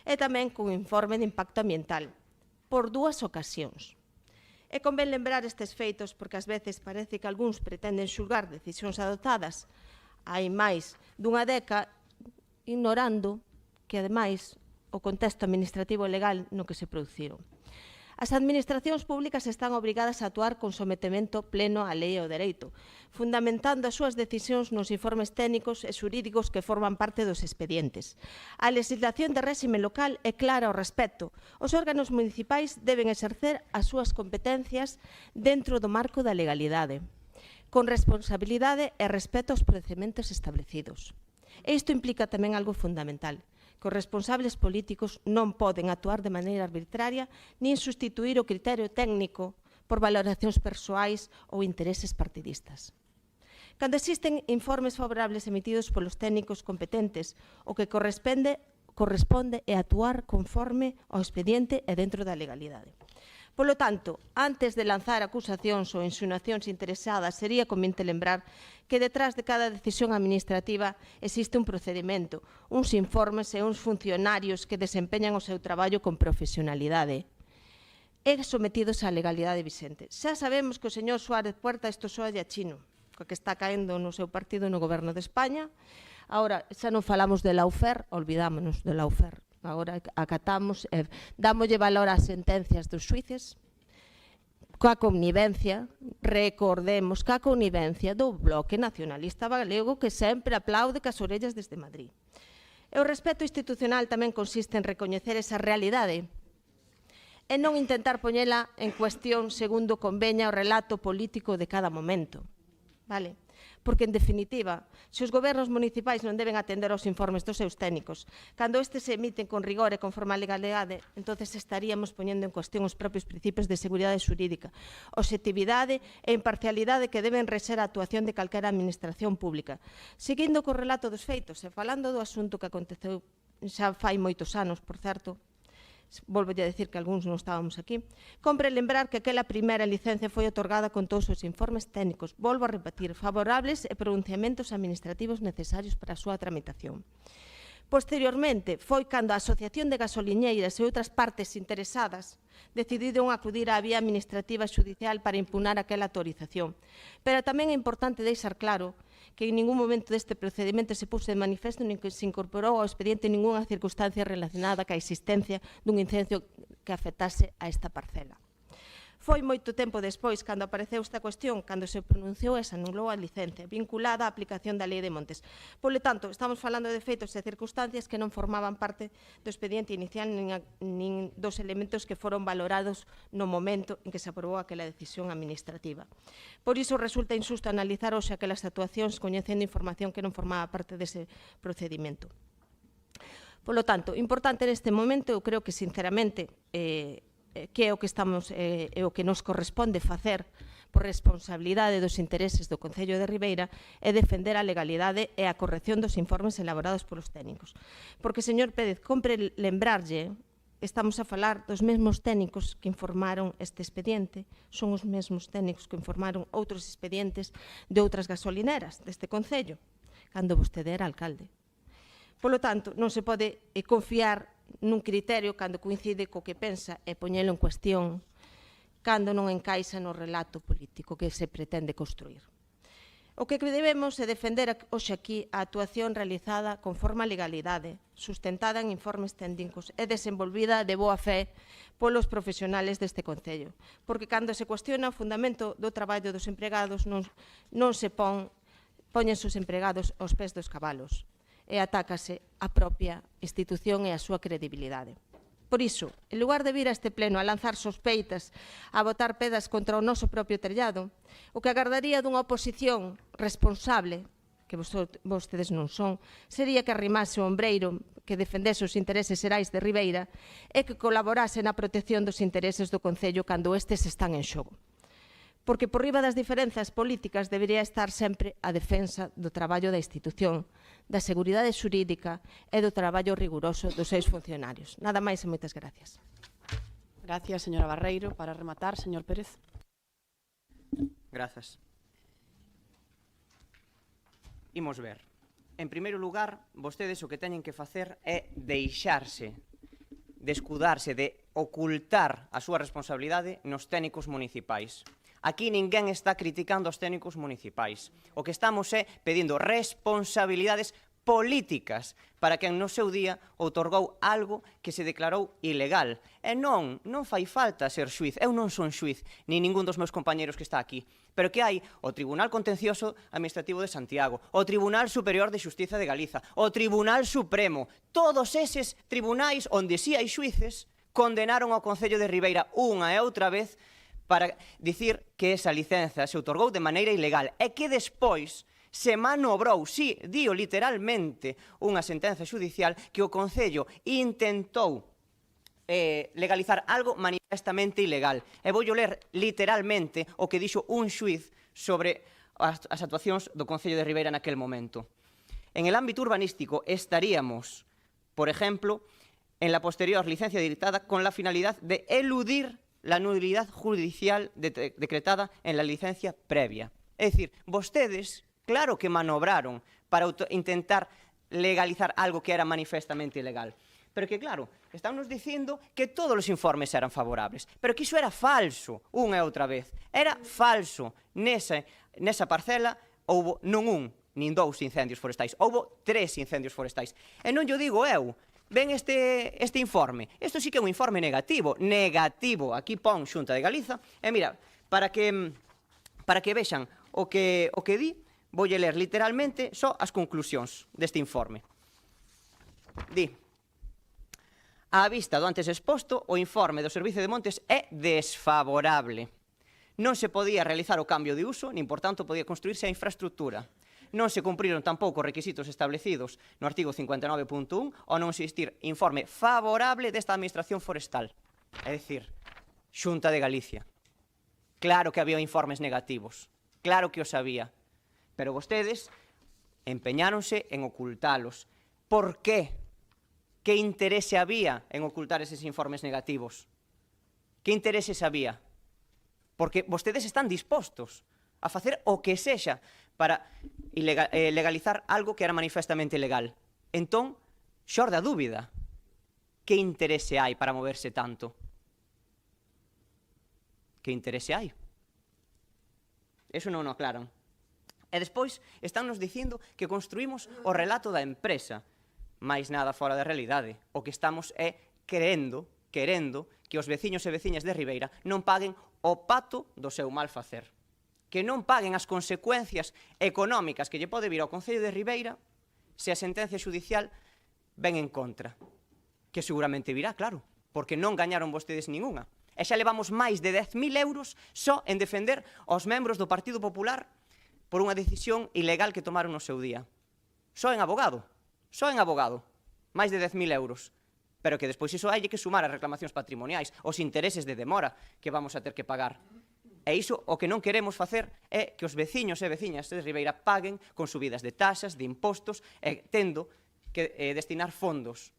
Speaker 6: e tamén con informe de impacto ambiental, por 2 ocasións. E convén lembrar estes feitos porque ás veces parece que algúns pretenden xulgar decisións adoptadas hai máis dunha década, ignorando que, ademais, o contexto administrativo e legal no que se produciron. As administracións públicas están obrigadas a actuar con sometemento pleno á lei e ao dereito, fundamentando as súas decisións nos informes técnicos e xurídicos que forman parte dos expedientes. A legislación de réxime local é clara ao respecto. Os órganos municipais deben exercer as súas competencias dentro do marco da legalidade, con responsabilidade e respeto aos procedementos establecidos. E isto implica tamén algo fundamental, que os responsables políticos non poden actuar de maneira arbitraria nin sustituir o criterio técnico por valoracións persoais ou intereses partidistas. Cando existen informes favorables emitidos polos técnicos competentes, o que corresponde é actuar conforme ao expediente e dentro da legalidade. Polo tanto, antes de lanzar acusacións ou insinuacións interesadas, sería conveniente lembrar que detrás de cada decisión administrativa existe un procedimento, uns informes e uns funcionarios que desempeñan o seu traballo con profesionalidade e sometidos á legalidade vixente. Xa sabemos que o señor Suárez Puerta isto soa de chino, que está caendo no seu partido no goberno de España. Agora, xa non falamos de Lawfare, olvidámonos de Lawfare. Agora acatamos e dámoslle valor ás sentencias dos xuíces coa connivencia, recordemos, coa connivencia do Bloque Nacionalista Galego que sempre aplaude cas orellas desde Madrid. E o respeto institucional tamén consiste en recoñecer esa realidade e non intentar poñela en cuestión segundo conveña o relato político de cada momento. Vale? Porque, en definitiva, se os gobernos municipais non deben atender aos informes dos seus técnicos, cando estes se emiten con rigor e conforme a legalidade, entonces estaríamos poñendo en cuestión os propios principios de seguridade xurídica, objetividade e imparcialidade que deben rexer a actuación de calquera administración pública. Seguindo co relato dos feitos e falando do asunto que aconteceu xa fai moitos anos, por certo, volvo a decir que algúns non estábamos aquí, compre lembrar que aquela primeira licencia foi otorgada con todos os informes técnicos, volvo a repetir, favorables e pronunciamentos administrativos necesarios para a súa tramitación. Posteriormente, foi cando a Asociación de Gasoliñeiras e outras partes interesadas decidiron acudir á vía administrativa e xudicial para impugnar aquela autorización. Pero tamén é importante deixar claro que en ningún momento deste procedimento se puso de manifesto nin que se incorporou ao expediente ningunha circunstancia relacionada ca existencia dun incendio que afectase a esta parcela. Foi moito tempo despois, cando apareceu esta cuestión, cando se pronunciou e se anulou a licencia, vinculada á aplicación da Lei de Montes. Polo tanto, estamos falando de feitos e circunstancias que non formaban parte do expediente inicial nin dos elementos que foron valorados no momento en que se aprobou aquela decisión administrativa. Por iso resulta injusto analizar hoxe aquelas actuacións coñecendo información que non formaba parte dese procedimento. Polo tanto, importante neste momento, eu creo que sinceramente que é o que estamos é o que nos corresponde facer por responsabilidade dos intereses do Concello de Ribeira é defender a legalidade e a corrección dos informes elaborados polos técnicos. Porque, señor Pérez, compre lembrarlle, estamos a falar dos mesmos técnicos que informaron este expediente, son os mesmos técnicos que informaron outros expedientes de outras gasolineras deste Concello, cando vostede era alcalde. Polo tanto, non se pode confiar nun criterio cando coincide co que pensa e poñelo en cuestión cando non encaixa no relato político que se pretende construir. O que debemos é defender hoxe aquí a actuación realizada conforme a legalidade, sustentada en informes técnicos e desenvolvida de boa fe polos profesionales deste Concello. Porque cando se cuestiona o fundamento do traballo dos empregados non se poñen os empregados aos pés dos cabalos e atácase a propia institución e a súa credibilidade. Por iso, en lugar de vir a este pleno a lanzar sospeitas, a botar pedas contra o noso propio tellado, o que agardaría dunha oposición responsable, que vostedes non son, sería que arrimase o ombreiro que defendese os intereses xerais de Ribeira e que colaborase na protección dos intereses do Concello cando estes están en xogo. porque por riba das diferenzas políticas debería estar sempre a defensa do traballo da institución, da seguridade xurídica e do traballo riguroso dos seus funcionarios. Nada máis e moitas gracias.
Speaker 1: Gracias, señora Barreiro. Para rematar, señor Pérez.
Speaker 2: Grazas. Imos ver. En primeiro lugar, vostedes o que teñen que facer é deixarse, de escudarse, de ocultar a súa responsabilidade nos técnicos municipais. Aquí ninguén está criticando os técnicos municipais. O que estamos é pedindo responsabilidades políticas para quen no seu día outorgou algo que se declarou ilegal. E non fai falta ser xuiz. Eu non son xuiz, ni ningún dos meus compañeros que está aquí. Pero que hai o Tribunal Contencioso Administrativo de Santiago, o Tribunal Superior de Xustiza de Galiza, o Tribunal Supremo. Todos eses tribunais onde si hai xuíces condenaron ao Concello de Ribeira unha e outra vez para dicir que esa licenza se outorgou de maneira ilegal e que despois se manobrou, sí, dio literalmente unha sentenza xudicial que o Concello intentou legalizar algo manifestamente ilegal. E vou ler literalmente o que dixo un xuiz sobre as actuacións do Concello de Ribeira naquel momento. En el ámbito urbanístico estaríamos, por ejemplo, en la posterior licencia dictada con la finalidad de eludir la nulidad judicial decretada en la licencia previa. É dicir, vostedes, claro que manobraron para intentar legalizar algo que era manifestamente ilegal. Pero que, claro, estamos dicindo que todos os informes eran favorables. Pero que iso era falso, unha e outra vez. Era falso. Nesa parcela houbo non un, nin 2 incendios forestais. Houbo 3 incendios forestais. E non yo digo eu. Ven este informe. Isto sí que é un informe negativo. Negativo. Aquí pon Xunta de Galiza. E mira, para que vexan o que di, voulle ler literalmente só as conclusións deste informe. Di: á vista do antes exposto, o informe do Servicio de Montes é desfavorable. Non se podía realizar o cambio de uso, nin por tanto podía construirse a infraestructura. Non se cumpriron tampouco os requisitos establecidos no artigo 59.1 ao non existir informe favorable desta Administración Forestal. É dicir, Xunta de Galicia. Claro que había informes negativos. Claro que os había. Pero vostedes empeñáronse en ocultalos. Por qué? Que interese había en ocultar eses informes negativos? Que intereses había? Porque vostedes están dispostos a facer o que sexa para legalizar algo que era manifestamente ilegal. Entón, xorde a dúbida. Que interese hai para moverse tanto? Que interese hai? Eso non o aclaran. E despois están nos dicindo que construímos o relato da empresa. Mais nada fora da realidade. O que estamos é querendo que os veciños e veciñas de Ribeira non paguen o pato do seu mal facer. Que non paguen as consecuencias económicas que lle pode vir ao Concello de Ribeira se a sentencia xudicial ven en contra. Que seguramente virá, claro, porque non gañaron vostedes ninguna. E xa levamos máis de 10.000 euros só en defender aos membros do Partido Popular por unha decisión ilegal que tomaron no seu día. Só en abogado, máis de 10.000 euros. Pero que despois iso hai que sumar as reclamacións patrimoniais, os intereses de demora que vamos a ter que pagar. E iso o que non queremos facer é que os veciños e veciñas de Ribeira paguen con subidas de taxas, de impostos, e tendo que destinar fondos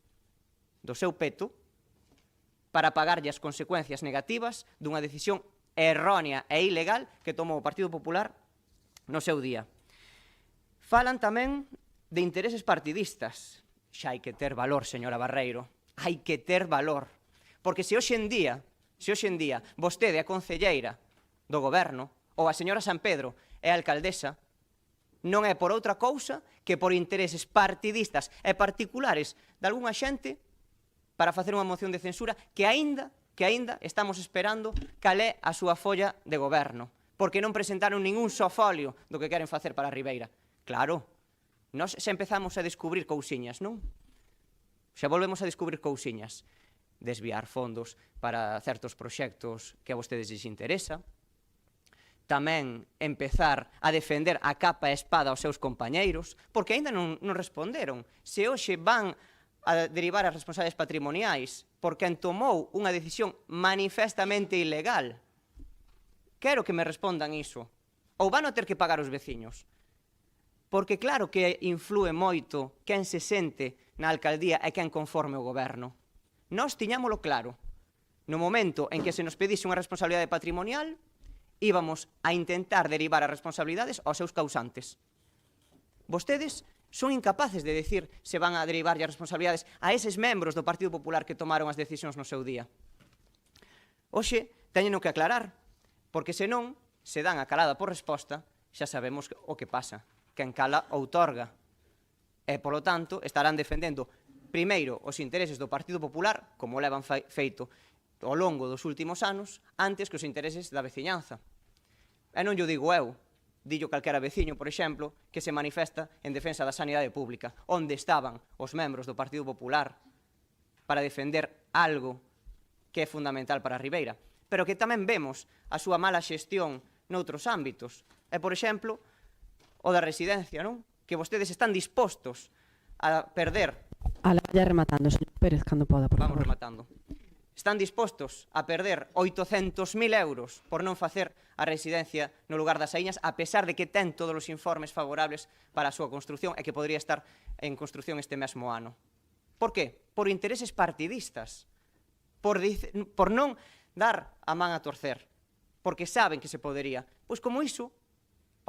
Speaker 2: do seu peto para pagarlle as consecuencias negativas dunha decisión errónea e ilegal que tomou o Partido Popular no seu día. Falan tamén de intereses partidistas. Xa hai que ter valor, señora Barreiro. Hai que ter valor. Porque se hoxe en día vostede é concelleira do goberno, ou a señora San Pedro é alcaldesa, non é por outra cousa que por intereses partidistas e particulares de algunha xente para facer unha moción de censura que aínda estamos esperando cal é a súa folla de goberno, porque non presentaron ningún só folio do que queren facer para a Ribeira. Claro, nós xa empezamos a descubrir cousiñas, non? Xa volvemos a descubrir cousiñas. Desviar fondos para certos proxectos que a vostedes lles interesa, tamén empezar a defender a capa e espada aos seus compañeiros, porque aínda non responderon. Se hoxe van a derivar as responsables patrimoniais porque tomou unha decisión manifestamente ilegal, quero que me respondan iso. Ou van a ter que pagar os veciños. Porque claro que influe moito quen se sente na alcaldía e quen conforme o goberno. Nós tiñámolo claro. No momento en que se nos pedise unha responsabilidade patrimonial, íbamos a intentar derivar as responsabilidades aos seus causantes. Vostedes son incapaces de decir se van a derivar as responsabilidades a eses membros do Partido Popular que tomaron as decisións no seu día. Hoxe, teñeno que aclarar, porque senón, se dan a calada por resposta, xa sabemos o que pasa. Quen cala outorga. E, polo tanto, estarán defendendo primeiro os intereses do Partido Popular, como levan feito ao longo dos últimos anos, antes que os intereses da veciñanza. E non yo digo eu, dillo calquera veciño, por exemplo, que se manifesta en defensa da sanidade pública, onde estaban os membros do Partido Popular para defender algo que é fundamental para a Ribeira, pero que tamén vemos a súa mala xestión noutros ámbitos. E, por exemplo, o da residencia, non? Que vostedes están dispostos a perder...
Speaker 1: Vaya rematando, señor Pérez, cando poda, por favor.
Speaker 2: Vamos rematando. Están dispostos a perder 800.000 euros por non facer a residencia no lugar das Saíñas, a pesar de que ten todos os informes favorables para a súa construción e que podría estar en construción este mesmo ano. Por qué? Por intereses partidistas. Por non dar a man a torcer. Porque saben que se podería. Pois como iso,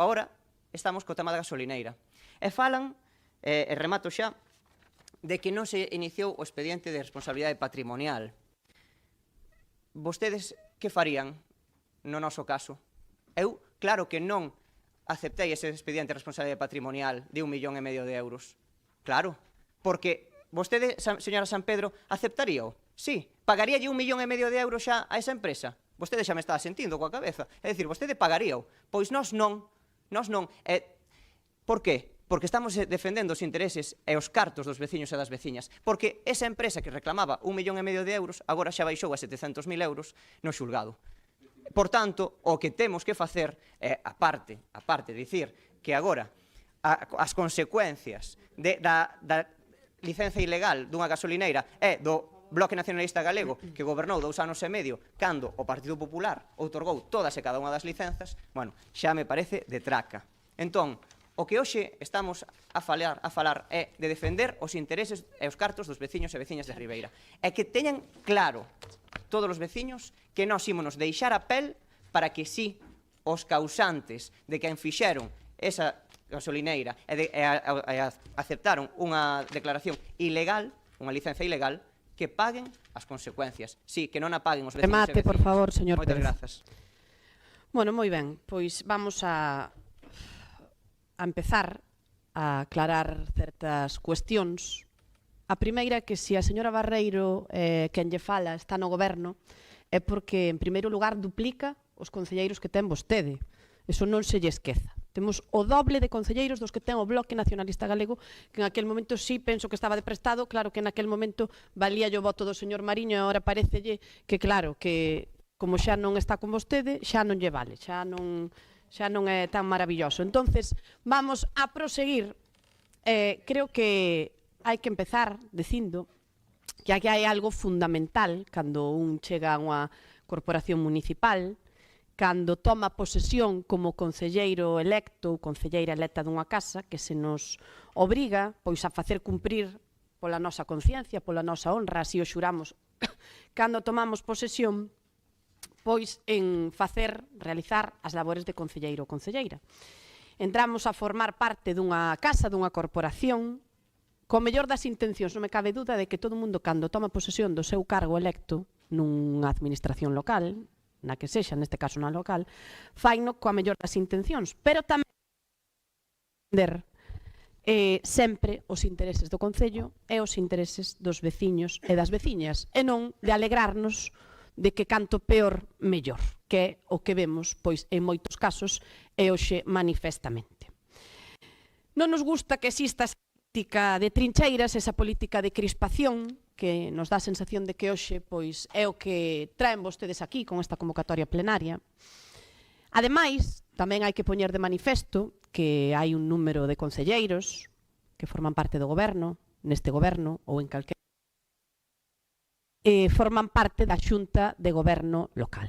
Speaker 2: agora estamos co tema da gasolineira. E falan, e remato xa, de que non se iniciou o expediente de responsabilidade patrimonial. Vostedes que farían no noso caso? Eu, claro que non aceptei ese expediente de responsabilidade patrimonial de 1,5 millón de euros. Claro, porque vostede, señora San Pedro, aceptaríao? Sí, pagaríalle 1,5 millón de euros xa a esa empresa? Vostede xa me está sentindo coa cabeza. É dicir, vostede pagaríao? Pois nós non. Nós non. Por qué? Porque estamos defendendo os intereses e os cartos dos veciños e das veciñas. Porque esa empresa que reclamaba 1,5 millón de euros agora xa baixou a 700.000 euros no xulgado. Por tanto, o que temos que facer é, aparte de dicir que agora as consecuencias da licenza ilegal dunha gasolineira é do Bloque Nacionalista Galego que gobernou 2 anos e medio cando o Partido Popular outorgou todas e cada unha das licenzas, bueno, xa me parece de traca. Entón, o que hoxe estamos a falar é de defender os intereses e os cartos dos veciños e veciñas de Ribeira. E que teñan claro todos os veciños que nós ímonos deixar a pel para que si os causantes de quen fixeron esa gasolineira e aceptaron unha declaración ilegal, unha licenza ilegal, que paguen as consecuencias. Sí, que non a paguen os veciños e veciñas.
Speaker 1: Remate, por favor, señor
Speaker 2: Moitas
Speaker 1: Pérez.
Speaker 2: grazas.
Speaker 1: Bueno, moi ben, pois vamos a empezar a aclarar certas cuestións. A primeira que se a señora Barreiro, quen lle fala, está no goberno, é porque, en primeiro lugar, duplica os concelleiros que ten vostede. Eso non se lle esqueza. Temos o doble de concelleiros dos que ten o Bloque Nacionalista Galego, que en aquel momento sí penso que estaba de prestado, claro que en aquel momento valía o voto do señor Mariño e agora parecelle que claro, que como xa non está con vostede, xa non lle vale, xa non é tan maravilloso. Entonces, vamos a proseguir. Creo que hai que empezar dicindo que aquí hai algo fundamental cando un chega a unha corporación municipal, cando toma posesión como concelleiro electo ou concelleira electa dunha casa, que se nos obriga pois a facer cumprir pola nosa conciencia, pola nosa honra, así o xuramos cando tomamos posesión, pois en realizar as labores de concelleiro ou concelleira. Entramos a formar parte dunha casa, dunha corporación, co mellor das intencións, non me cabe dúda de que todo o mundo, cando toma posesión do seu cargo electo nunha administración local, na que sexa, neste caso na local, faino coa mellor das intencións, pero tamén defender sempre os intereses do Concello e os intereses dos veciños e das veciñas, e non de alegrarnos de que canto peor, mellor, que é o que vemos, pois, en moitos casos, e hoxe manifestamente. Non nos gusta que exista esa política de trincheiras, esa política de crispación, que nos dá a sensación de que hoxe pois, é o que traen vostedes aquí con esta convocatoria plenaria. Ademais, tamén hai que poñer de manifesto que hai un número de concelleiros que forman parte do goberno, neste goberno ou en calquera forman parte da Xunta de Goberno local.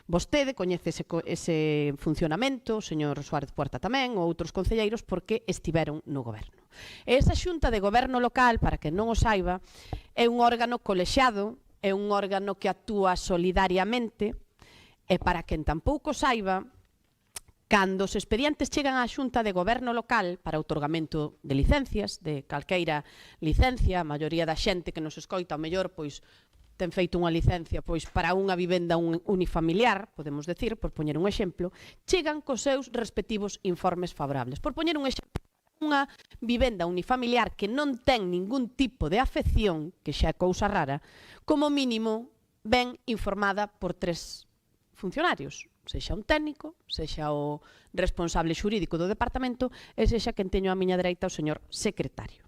Speaker 1: Vostede coñece ese funcionamento, o señor Suárez Puerta tamén, ou outros concelleiros, porque estiveron no goberno. E esa xunta de goberno local, para que non o saiba, é un órgano colexiado, é un órgano que actúa solidariamente, e para quen tampouco saiba, cando os expedientes chegan á xunta de goberno local para outorgamento de licencias, de calqueira licencia, a maioría da xente que nos escoita, ao mellor, pois, ten feito unha licencia pois para unha vivenda unifamiliar, podemos decir, por poñer un exemplo, chegan cos seus respectivos informes favorables. Por poñer un exemplo, unha vivenda unifamiliar que non ten ningún tipo de afección, que xa é cousa rara, como mínimo ven informada por 3 funcionarios, sexa un técnico, sexa o responsable xurídico do departamento e sexa quen teño á miña dereita o señor secretario.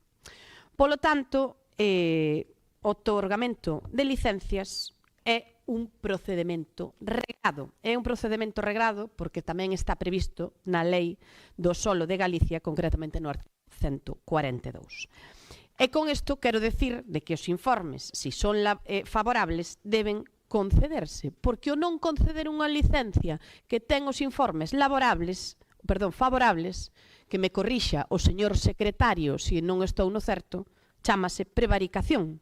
Speaker 1: Polo tanto, o outorgamento de licencias é un procedimento regrado. É un procedimento regrado porque tamén está previsto na Lei do Solo de Galicia, concretamente no artigo 142. E con isto quero decir de que os informes, se son favorables, deben concederse, porque o non conceder unha licencia que ten os informes favorables, que me corrixa o señor secretario se non estou no certo, chámase prevaricación.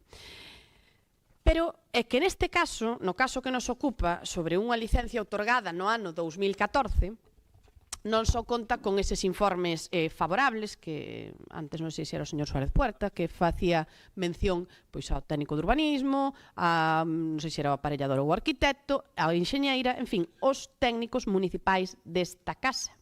Speaker 1: Pero é que neste caso, no caso que nos ocupa, sobre unha licencia outorgada no ano 2014, non só conta con eses informes favorables, que antes non sei se era o señor Suárez Puerta, que facía mención pois ao técnico de urbanismo, a non sei se era o aparellador ou o arquitecto, a enxeñeira, en fin, os técnicos municipais desta casa.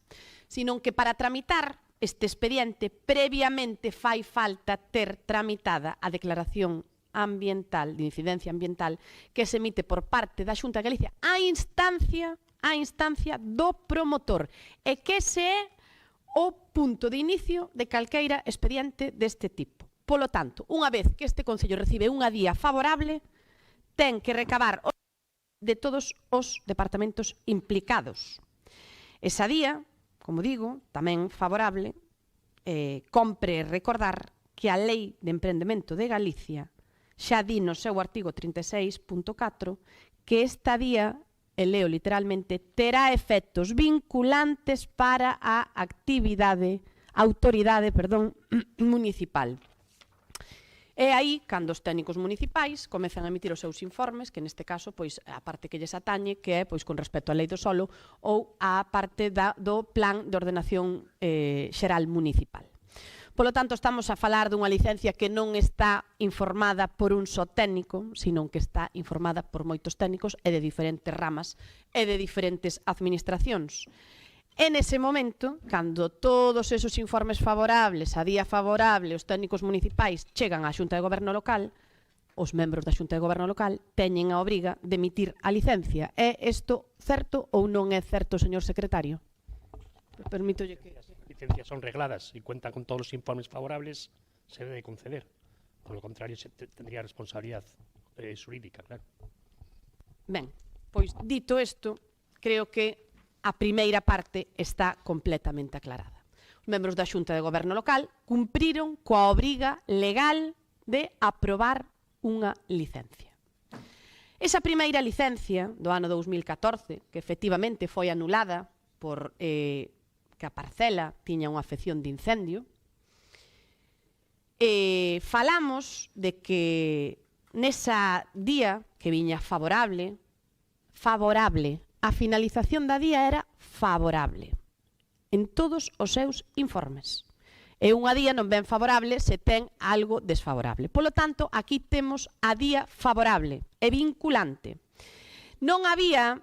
Speaker 1: Sino que para tramitar este expediente, previamente fai falta ter tramitada a declaración ambiental, de incidencia ambiental, que se emite por parte da Xunta de Galicia a instancia do promotor, e que ese é o punto de inicio de calqueira expediente deste tipo. Polo tanto, unha vez que este Concello recibe unha día favorable, ten que recabar de todos os departamentos implicados. Esa día, como digo, tamén favorable, compre recordar que a Lei de Emprendemento de Galicia xa di no seu artigo 36.4 que esta día, e leo literalmente, terá efectos vinculantes para a autoridade municipal. É aí cando os técnicos municipais comezan a emitir os seus informes, que neste caso, pois, a parte que lles atañe, que é pois con respecto á Lei do Solo ou á parte do Plan de Ordenación Xeral Municipal. Polo tanto, estamos a falar dunha licencia que non está informada por un só técnico, sino que está informada por moitos técnicos e de diferentes ramas e de diferentes administracións. En ese momento, cando todos esos informes favorables, a día favorable, os técnicos municipais chegan á Xunta de Goberno Local, os membros da Xunta de Goberno Local teñen a obriga de emitir a licencia. É isto certo ou non é certo, señor secretario? Permítolle que...
Speaker 7: Licencias son regladas y cuentan con todos los informes favorables, se debe conceder. Por lo contrario, se tendría responsabilidad xurídica, claro.
Speaker 1: Ben, pois dito isto, creo que a primeira parte está completamente aclarada. Os membros da Xunta de Goberno Local cumpriron coa obriga legal de aprobar unha licencia. Esa primeira licencia do ano 2014, que efectivamente foi anulada por que a parcela tiña unha afección de incendio, falamos de que nesa día que viña favorable, a finalización da día era favorable en todos os seus informes. E unha día non ven favorable se ten algo desfavorable. Polo tanto, aquí temos a día favorable e vinculante. Non había,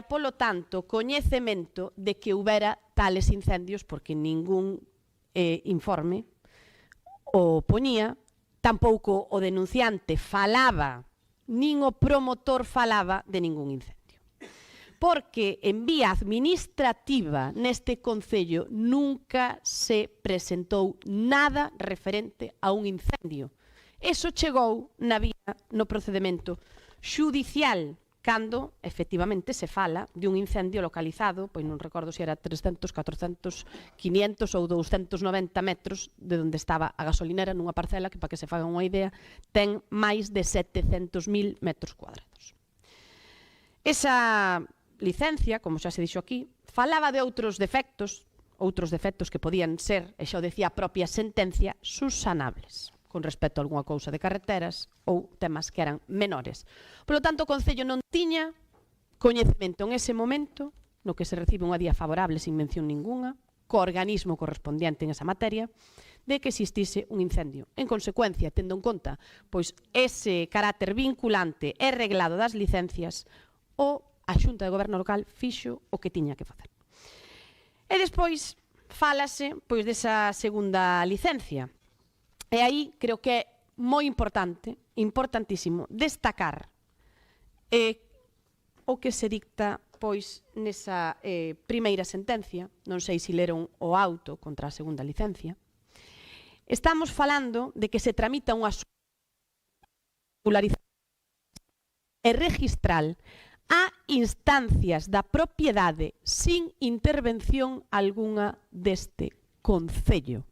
Speaker 1: polo tanto, coñecemento de que houbera tales incendios, porque ningún informe o poñía, tampouco o denunciante falaba, nin o promotor falaba de ningún incendio. Porque en vía administrativa neste Concello nunca se presentou nada referente a un incendio. Eso chegou no procedimento xudicial, cando, efectivamente, se fala de un incendio localizado, pois non recordo se era 300, 400, 500 ou 290 metros de onde estaba a gasolinera nunha parcela que, para que se fagan unha idea, ten máis de 700.000 metros cuadrados. Esa licencia, como xa se dixo aquí, falaba de outros defectos que podían ser, e xa o decía a propia sentencia, subsanables con respecto a algunha cousa de carreteras ou temas que eran menores. Por lo tanto, o Concello non tiña coñecemento en ese momento, no que se recibe unha día favorable sin mención ninguna, co organismo correspondiente en esa materia, de que existise un incendio. En consecuencia, tendo en conta pois ese carácter vinculante e reglado das licencias, a Xunta de Goberno Local fixo o que tiña que facer. E despois fálase pois desa segunda licencia. E aí creo que é moi importante, importantísimo, destacar o que se dicta pois nesa primeira sentencia, non sei se leron o auto contra a segunda licencia. Estamos falando de que se tramita unha regularización e registral a instancias da propiedade sin intervención algunha deste Concello.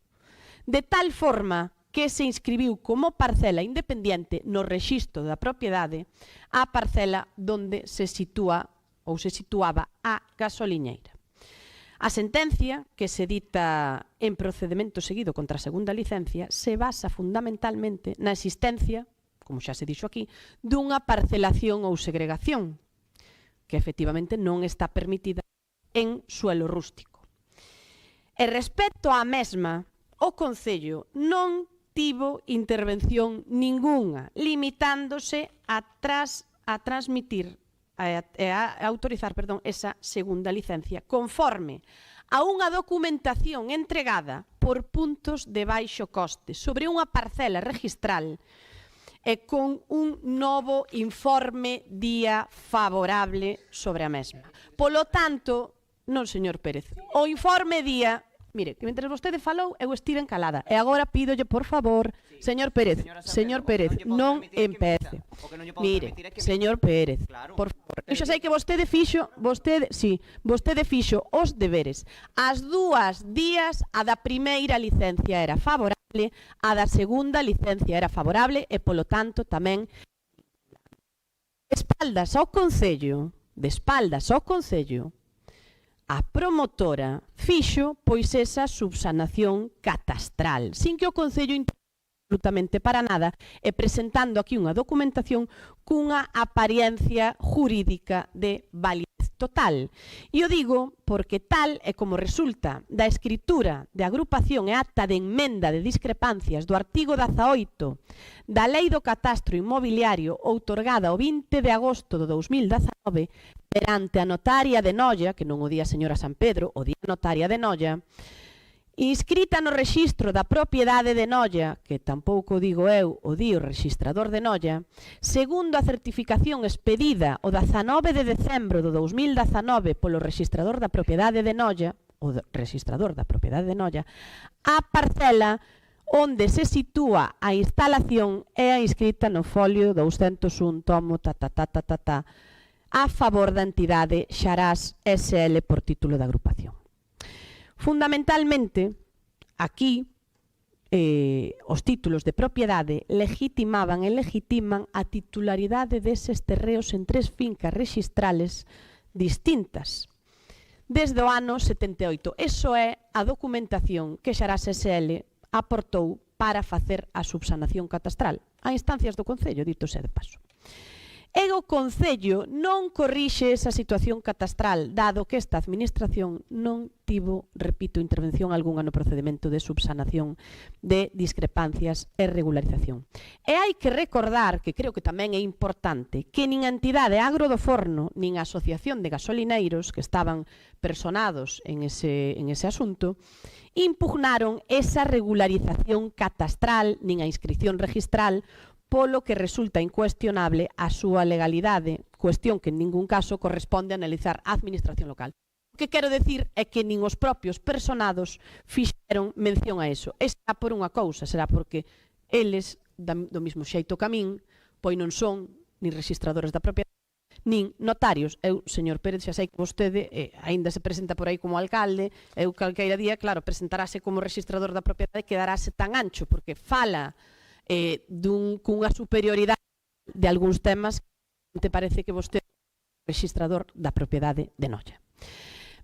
Speaker 1: De tal forma que se inscribiu como parcela independiente no rexistro da propiedade a parcela donde se sitúa ou se situaba a gasoliñeira. A sentencia, que se dita en procedimento seguido contra a segunda licencia, se basa fundamentalmente na existencia, como xa se dixo aquí, dunha parcelación ou segregación, que efectivamente non está permitida en suelo rústico. E respecto á mesma, o Concello non tivo intervención ningunha, limitándose a transmitir a autorizar, esa segunda licencia conforme a unha documentación entregada por puntos de baixo coste sobre unha parcela registral e con un novo informe día favorable sobre a mesma. Polo tanto, non, señor Pérez, o informe día... Mire, que mentre vostede falou, eu estive calada. E agora pídolle, por favor, señor Pérez, non empece. Mire, señor Pérez, por favor. Eu xa sei que vostede fixo os deberes. As dúas días, a da primeira licencia era favorable, a da segunda licencia era favorable e, polo tanto, tamén de espaldas ao Concello, a promotora fixo pois esa subsanación catastral, sin que o Concello absolutamente para nada e presentando aquí unha documentación cunha apariencia jurídica de validez total. E o digo porque tal é como resulta da escritura de agrupación e acta de enmenda de discrepancias do artigo 18 da Lei do Catastro Inmobiliario outorgada o 20 de agosto do 2019 perante a notaria de Noia, que non o di a señora San Pedro, o di a notaria de Noia, inscrita no rexistro da propiedade de Noia, que tampouco digo eu, o di o rexistrador de Noia, segundo a certificación expedida o 19 de decembro do 2019 polo rexistrador da propiedade de Noia, a parcela onde se sitúa a instalación é a inscrita no folio 201 tomo a favor da entidade Xarás SL por título de agrupación. Fundamentalmente, aquí, os títulos de propiedade legitimaban e legitiman a titularidade deses terreos en 3 fincas rexistrales distintas desde o ano 78. Eso é a documentación que Xarás SL aportou para facer a subsanación catastral a instancias do Concello, dito sea de paso. E o Concello non corrixe esa situación catastral, dado que esta administración non tivo, repito, intervención algunha no procedimento de subsanación de discrepancias e regularización. E hai que recordar, que creo que tamén é importante, que nin a entidade Agro do Forno, nin a Asociación de Gasolineiros, que estaban personados en ese asunto, impugnaron esa regularización catastral, nin a inscripción registral, polo que resulta incuestionable a súa legalidade, cuestión que en ningún caso corresponde a analizar a administración local. O que quero decir é que nin os propios personados fixeron mención a eso. E será por unha cousa, será porque eles, do mesmo xeito que a min, pois non son nin registradores da propiedade, nin notarios. Eu, señor Pérez, xa sei que vostede aínda se presenta por aí como alcalde, eu calqueira día, claro, presentarase como registrador da propiedade e quedarase tan ancho, porque fala cunha superioridade de algúns temas que te parece que vostede rexistrador da propiedade de Noia.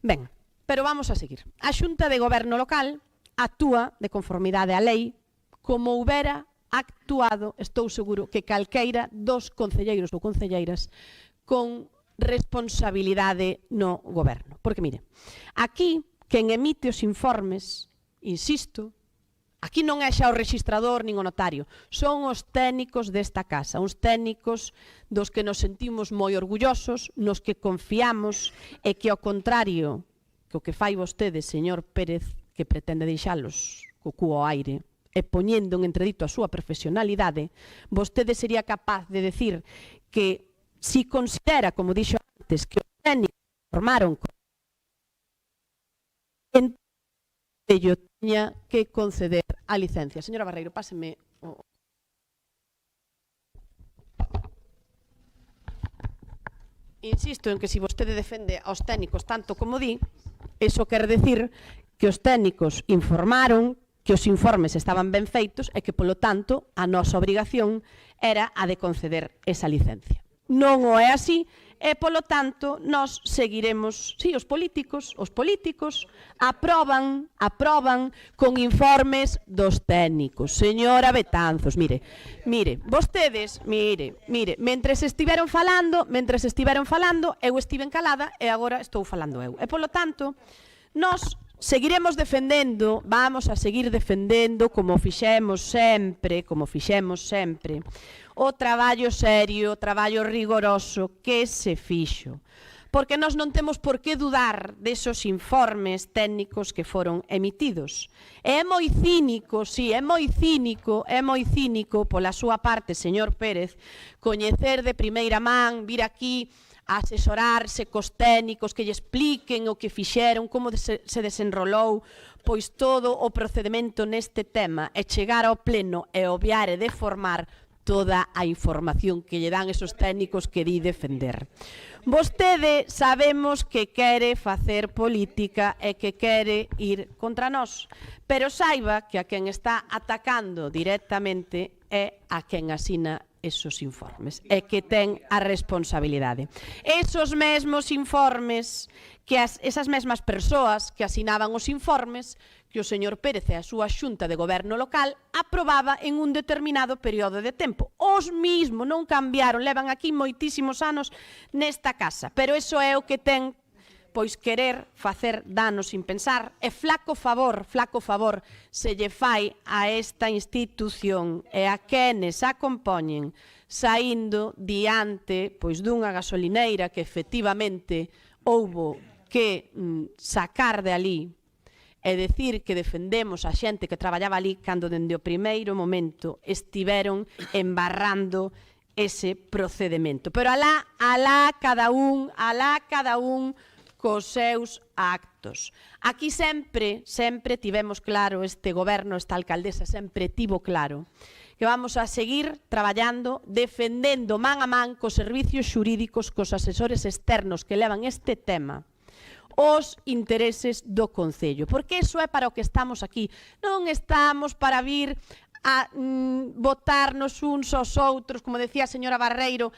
Speaker 1: Ben, pero vamos a seguir. A Xunta de Goberno Local actúa de conformidade á lei como houbera actuado, estou seguro, que calqueira dos concelleiros ou concelleiras con responsabilidade no goberno. Porque, mire, aquí, quen emite os informes, insisto, aquí non é xa o rexistrador nin o notario, son os técnicos desta casa, uns técnicos dos que nos sentimos moi orgullosos, nos que confiamos e que, ao contrario, que o que fai vostede, señor Pérez, que pretende deixalos co cu ao aire, e poñendo en entredito a súa profesionalidade, vostede sería capaz de decir que si considera, como dixo antes, que os técnicos formaron en ello tiña que conceder a licencia. Señora Barreiro, páseme o... Insisto en que se vostede defende aos técnicos tanto como di, iso quer decir que os técnicos informaron que os informes estaban ben feitos e que, polo tanto, a nosa obrigación era a de conceder esa licencia. Non o é así e, polo tanto, nós seguiremos, si, os políticos aproban con informes dos técnicos. Señora Betanzos, mire, vostedes, mentres estiveron falando, eu estiven calada e agora estou falando eu. E, polo tanto, nós seguiremos defendendo, vamos a seguir defendendo, como fixemos sempre, o traballo serio, o traballo rigoroso que se fixo. Porque nós non temos por que dudar desos informes técnicos que foron emitidos. É moi cínico, sí, é moi cínico pola súa parte, señor Pérez, coñecer de primeira man, vir aquí a asesorarse cos técnicos que lle expliquen o que fixeron, como se desenrolou, pois todo o procedimento neste tema e chegar ao pleno e obviar e deformar toda a información que lle dan esos técnicos que di defender. Vostede sabemos que quere facer política e que quere ir contra nós, pero saiba que a quen está atacando directamente é a quen asina esos informes e que ten a responsabilidade. Esos mesmos informes, que esas mesmas persoas que asinaban os informes, que o señor Pérez e a súa Xunta de Goberno Local aprobaba en un determinado período de tempo. Os mismos non cambiaron, levan aquí moitísimos anos nesta casa, pero iso é o que ten pois querer facer dano sin pensar e flaco favor se lle fai a esta institución e a quenes a compoñen saindo diante pois dunha gasolineira que efectivamente houbo que sacar de ali e decir que defendemos a xente que traballaba ali cando dende o primeiro momento estiveron embarrando ese procedimento. Pero alá cada un cos seus actos. Aquí sempre tivemos claro, este goberno, esta alcaldesa sempre tivo claro que vamos a seguir traballando, defendendo man a man cos servicios xurídicos, cos asesores externos que levan este tema, os intereses do Concello, porque iso é para o que estamos aquí. Non estamos para vir a votarnos uns aos outros, como decía a señora Barreiro.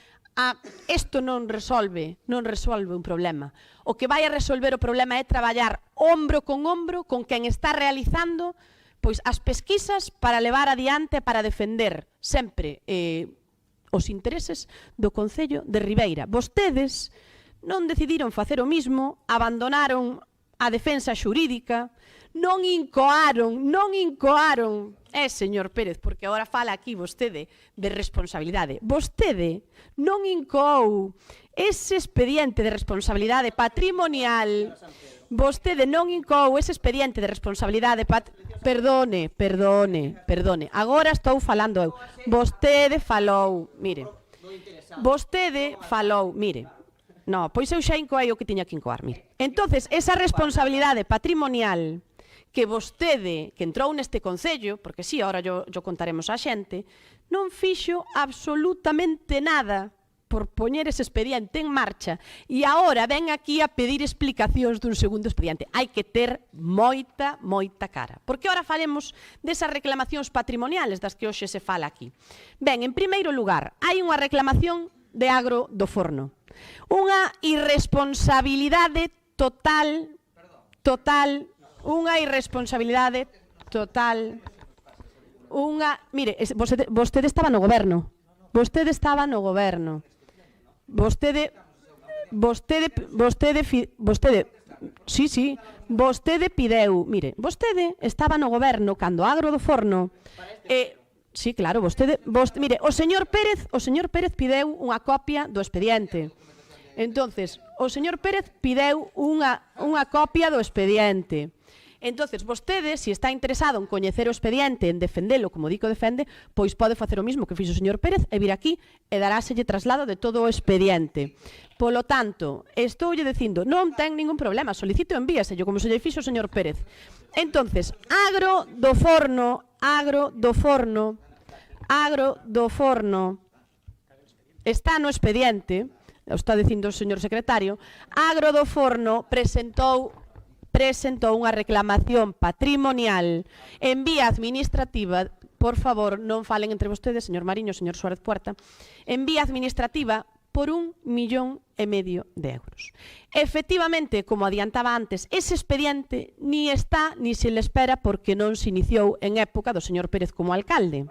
Speaker 1: Isto non resolve un problema. O que vai a resolver o problema é traballar ombro con quen está realizando pois as pesquisas para levar adiante, para defender sempre os intereses do Concello de Ribeira. Vostedes non decidiron facer o mismo, abandonaron a defensa xurídica, non incoaron, señor Pérez, porque agora fala aquí vostede de responsabilidade. Vostede non incoou ese expediente de responsabilidade patrimonial. Vostede non incoou ese expediente de responsabilidade Perdone. Agora estou falando eu. Vostede falou, mire. No, pois eu xa incoei o que tiña que incoar, mire. Entonces, esa responsabilidade patrimonial que vostede, que entrou neste Concello, porque sí, ahora yo contaremos a xente, non fixo absolutamente nada por poñer ese expediente en marcha e agora ven aquí a pedir explicacións dun segundo expediente. Hai que ter moita cara. Porque agora falemos desas reclamacións patrimoniales das que hoxe se fala aquí. Ben, en primeiro lugar, hai unha reclamación de Agro do Forno. Unha irresponsabilidade total, unha irresponsabilidade total, mire, vostede estaba no goberno, vostede pideu, mire, vostede estaba no goberno cando Agro do Forno, sí, claro, mire, o señor Pérez pideu unha copia do expediente. Entonces, o señor Pérez pideu unha copia do expediente. Entonces, vostede, se está interesado en coñecer o expediente, en defendelo, como dico defende, pois pode facer o mismo que fixo o señor Pérez e vir aquí e daráselle traslado de todo o expediente. Polo tanto, estoulle dicindo, non ten ningún problema, solicito envíaselle, como se lle fixo o señor Pérez. Entonces, Agro do Forno, está no expediente, está dicindo o señor secretario, Agro do Forno presentou unha reclamación patrimonial en vía administrativa, por favor, non falen entre vostedes, señor Mariño, señor Suárez Puerta, en vía administrativa por 1,5 millón de euros. Efectivamente, como adiantaba antes, ese expediente ni está ni se le espera porque non se iniciou en época do señor Pérez como alcalde.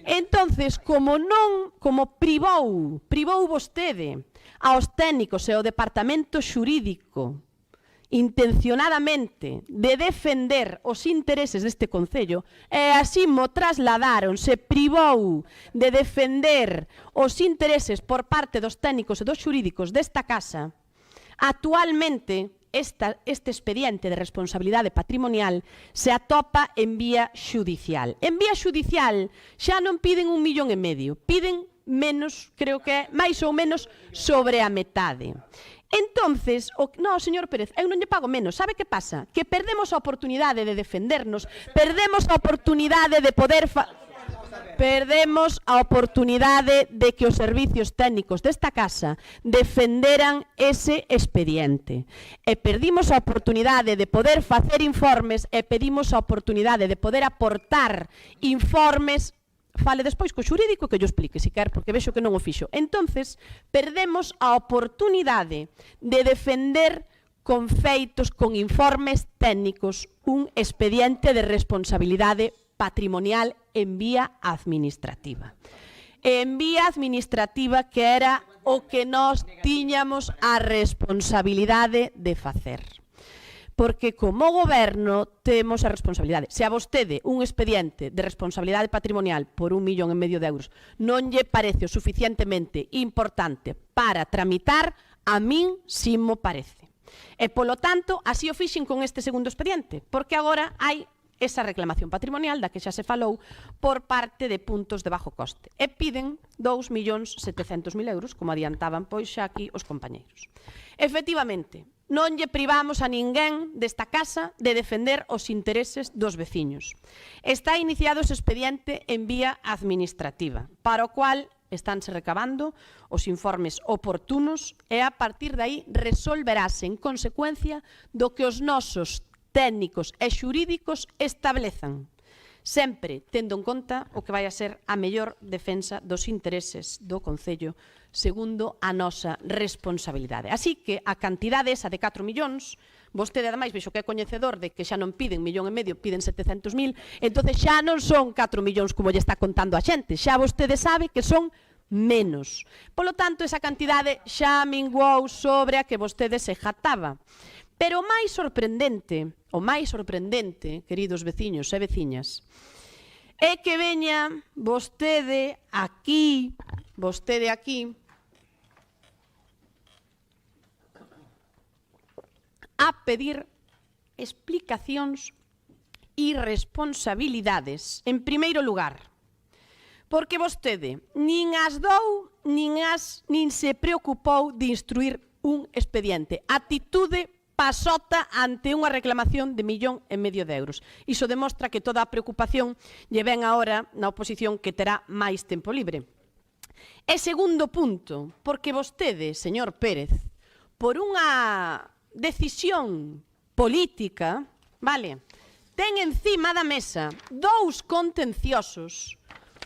Speaker 1: Entonces, como privou vostede aos técnicos e ao departamento xurídico intencionadamente de defender os intereses deste Concello e así mo trasladaron, se privou de defender os intereses por parte dos técnicos e dos xurídicos desta casa, actualmente este expediente de responsabilidade patrimonial se atopa en vía xudicial. En vía xudicial xa non piden 1,5 millón, piden menos, creo que máis ou menos sobre a metade. Entonces, señor Pérez, eu non lle pago menos. Sabe que pasa? Que perdemos a oportunidade de defendernos, perdemos a oportunidade de poder perdemos a oportunidade de que os servicios técnicos desta casa defenderan ese expediente. E perdimos a oportunidade de poder facer informes e pedimos a oportunidade de poder aportar informes. Fale despois co xurídico que yo explique, si quer, porque vexo que non o fixo. Entonces, perdemos a oportunidade de defender con feitos, con informes técnicos, un expediente de responsabilidade patrimonial en vía administrativa. En vía administrativa que era o que nós tiñamos a responsabilidade de facer. Porque como goberno temos a responsabilidade. Se a vostede un expediente de responsabilidade patrimonial por 1,5 millón de euros non lle parece o suficientemente importante para tramitar, a min si mo parece. E polo tanto, así o fixen con este segundo expediente, porque agora hai esa reclamación patrimonial da que xa se falou por parte de puntos de bajo coste. E piden 2,700,000 euros, como adiantaban pois xa aquí os compañeiros. Efectivamente, non lle privamos a ninguén desta casa de defender os intereses dos veciños. Está iniciado ese expediente en vía administrativa, para o cual estánse recabando os informes oportunos e a partir de aí resolverase en consecuencia do que os nosos técnicos e xurídicos establezan, sempre tendo en conta o que vai a ser a mellor defensa dos intereses do Concello segundo a nosa responsabilidade. Así que a cantidade esa de 4 millóns, vostede ademais vexo que é coñecedor de que xa non piden 1,5 millón, piden 700.000, entonces xa non son 4 millóns como lle está contando a xente, xa vostede sabe que son menos. Polo tanto, esa cantidade xa minguou sobre a que vostede se jataba. Pero o máis sorprendente, queridos veciños e veciñas, é que veña vostede aquí, a pedir explicacións e responsabilidades, en primeiro lugar, porque vostede nin as dou, nin se preocupou de instruir un expediente. Atitude pasota ante unha reclamación de 1,5 millón de euros. Iso demostra que toda a preocupación lle ven agora na oposición que terá máis tempo libre. E segundo punto, porque vostede, señor Pérez, por unha decisión política, vale, ten encima da mesa 2 contenciosos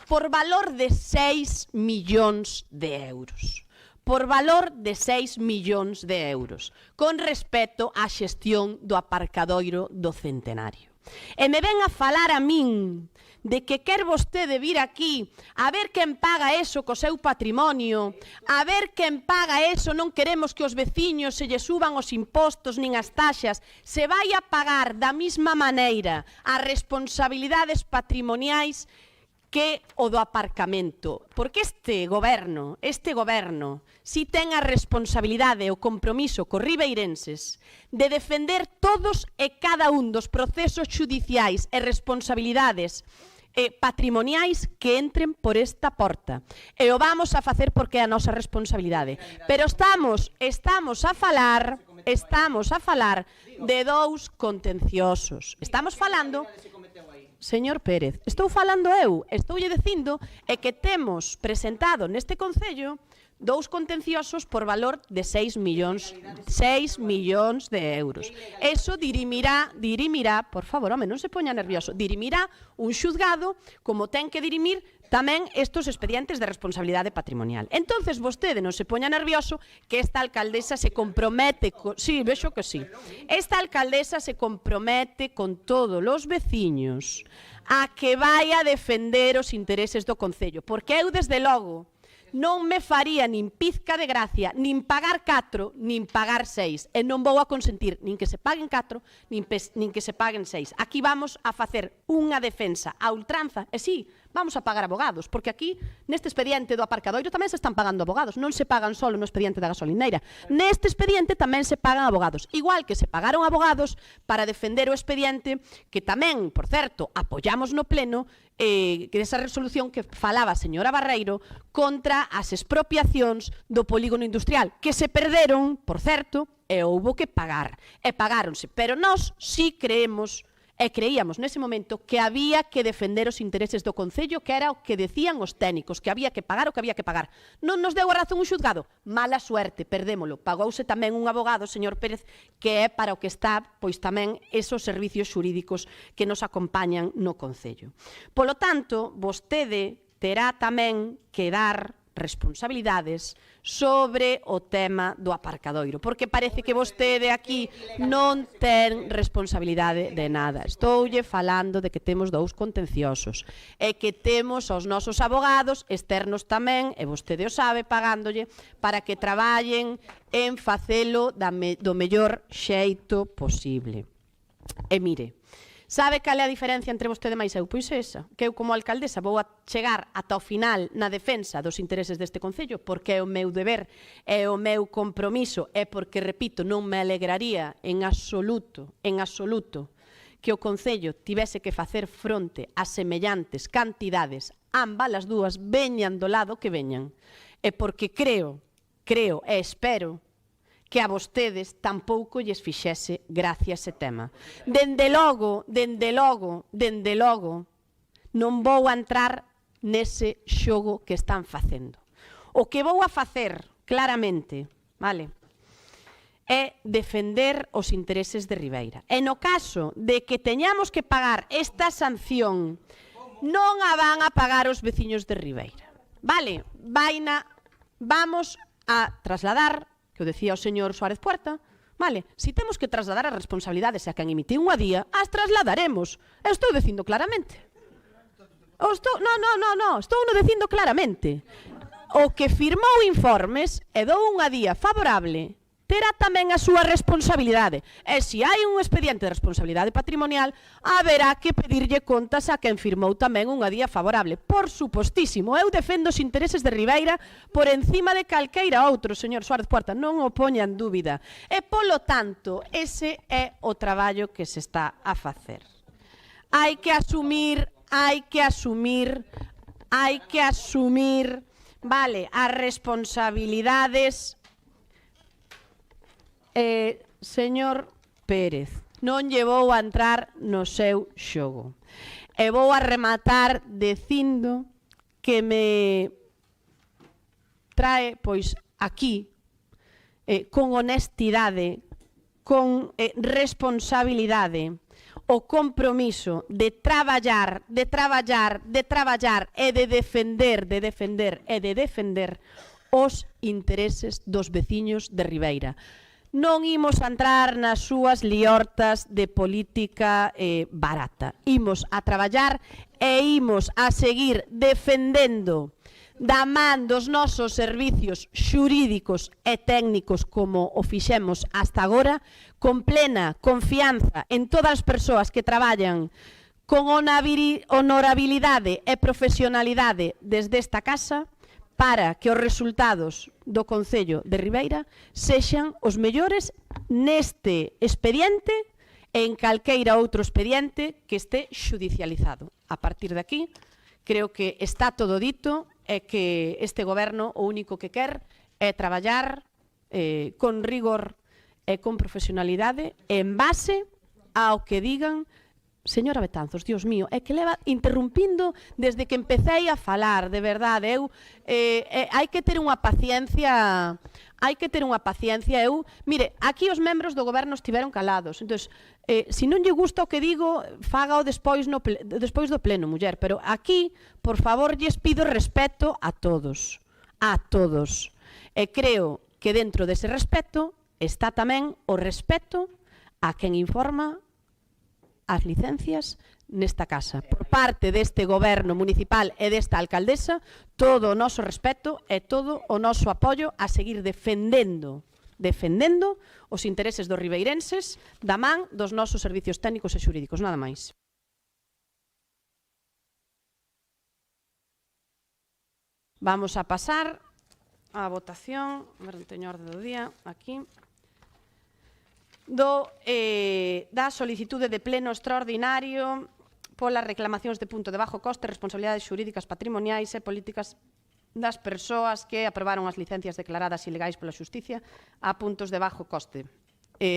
Speaker 1: por valor de 6 millóns de euros. por valor de 6 millóns de euros, con respecto á xestión do aparcadoiro do Centenario. E me ven a falar a min de que quer vostede vir aquí a ver quen paga eso co seu patrimonio, a ver quen paga eso, non queremos que os veciños se lle suban os impostos nin as taxas, se vai a pagar da mesma maneira as responsabilidades patrimoniais que o do aparcamento. Porque este goberno, si ten a responsabilidade e o compromiso cos ribeirenses de defender todos e cada un dos procesos xudiciais e responsabilidades patrimoniais que entren por esta porta. E o vamos a facer porque é a nosa responsabilidade. Pero estamos a falar de dous contenciosos. Estamos falando... Señor Pérez, estou falando eu, estoulle dicindo é que temos presentado neste Concello dous contenciosos por valor de 6 millóns de euros. Eso dirimirá, por favor, home, non se poña nervioso, dirimirá un xuzgado como ten que dirimir tamén estos expedientes de responsabilidade patrimonial. Entonces, vostede non se poña nervioso que esta alcaldesa se compromete, sí, vexo que sí, esta alcaldesa se compromete con todos os veciños a que vai a defender os intereses do Concello, porque eu, desde logo, non me faría nin pizca de gracia nin pagar 4, nin pagar 6. E non vou a consentir nin que se paguen 4, nin que se paguen 6. Aquí vamos a facer unha defensa a ultranza. E sí, vamos a pagar abogados, porque aquí, neste expediente do aparcadoiro, tamén se están pagando abogados. Non se pagan só no expediente da gasolineira. Neste expediente tamén se pagan abogados. Igual que se pagaron abogados para defender o expediente, que tamén, por certo, apoyamos no pleno, que esa resolución que falaba a señora Barreiro contra as expropiacións do polígono industrial, que se perderon, por certo, e houbo que pagar. E pagáronse. Pero nós sí creíamos nese momento que había que defender os intereses do Concello, que era o que decían os técnicos, que había que pagar o que había que pagar. Non nos deu a razón un xuzgado? Mala suerte, perdémolo. Pagouse tamén un abogado, señor Pérez, que é para o que está, pois tamén, esos servicios xurídicos que nos acompañan no Concello. Polo tanto, vostede terá tamén que dar responsabilidades sobre o tema do aparcadoiro, porque parece que vostede aquí non ten responsabilidade de nada. Estoulle falando de que temos dous contenciosos e que temos os nosos abogados externos tamén, e vostede o sabe, pagándolle para que traballen en facelo do mellor xeito posible. E mire, sabe cal é a diferencia entre vostede máis eu? Pois esa, que eu como alcaldesa vou a chegar ata o final na defensa dos intereses deste Concello, porque é o meu deber, é o meu compromiso, é porque, repito, non me alegraría en absoluto, que o Concello tivese que facer fronte a semellantes cantidades, ambas as dúas veñan do lado que veñan. E porque creo e espero que a vostedes tampouco lles fixese gracia ese tema. Dende logo, non vou a entrar nese xogo que están facendo. O que vou a facer, claramente, vale, é defender os intereses de Ribeira. E no caso de que teñamos que pagar esta sanción, non a van a pagar os veciños de Ribeira. Vale, vamos a trasladar, que o decía o señor Suárez Puerta, vale, si temos que trasladar as responsabilidades a quen emitiu unha día, as trasladaremos. Eu estou dicindo claramente. Estou dicindo claramente. O que firmou informes e dou unha día favorable terá tamén a súa responsabilidade. E se hai un expediente de responsabilidade patrimonial, haberá que pedirlle contas a quen firmou tamén unha día favorable. Por supostísimo, eu defendo os intereses de Ribeira por encima de calqueira outro, señor Suárez Puerta, non o poña en dúbida. E, polo tanto, ese é o traballo que se está a facer. Hai que asumir, vale, as responsabilidades. Señor Pérez, non lle vou a entrar no seu xogo. E vou a rematar dicindo que me trae, pois, aquí, con honestidade, con responsabilidade, o compromiso de traballar e de defender os intereses dos veciños de Ribeira. Non imos a entrar nas súas liortas de política barata. Imos a traballar e imos a seguir defendendo da man dos nosos servicios xurídicos e técnicos como o fixemos hasta agora, con plena confianza en todas as persoas que traballan con honorabilidade e profesionalidade desde esta casa para que os resultados do Concello de Ribeira sexan os mellores neste expediente e en calqueira outro expediente que este xudicializado. A partir de aquí, creo que está todo dito e que este goberno o único que quer é traballar con rigor e con profesionalidade en base ao que digan. Señora Betanzos, Dios mío, é que leva interrumpindo desde que empecé a falar, de verdade, hai que ter unha paciencia, mire, aquí os membros do goberno estiveron calados, entón, se non lle gusta o que digo, fágao despois do pleno, muller, pero aquí, por favor, lles pido respeto a todos, e creo que dentro dese respeto está tamén o respeto a quen informa as licencias nesta casa. Por parte deste goberno municipal e desta alcaldesa, todo o noso respeto e todo o noso apoio a seguir defendendo os intereses dos ribeirenses da man dos nosos servicios técnicos e xurídicos. Nada máis. Vamos a pasar á votación, teño orde do día, aquí, da solicitude de pleno extraordinario polas reclamacións de punto de bajo coste, responsabilidades xurídicas patrimoniais e políticas das persoas que aprobaron as licencias declaradas ilegais pola xusticia a puntos de bajo coste.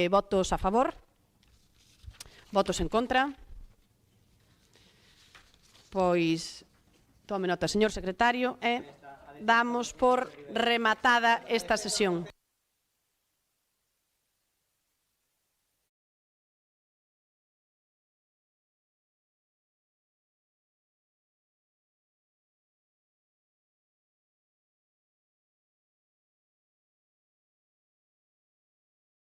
Speaker 1: Votos a favor? Votos en contra? Pois, tome nota, señor secretario, e damos por rematada esta sesión.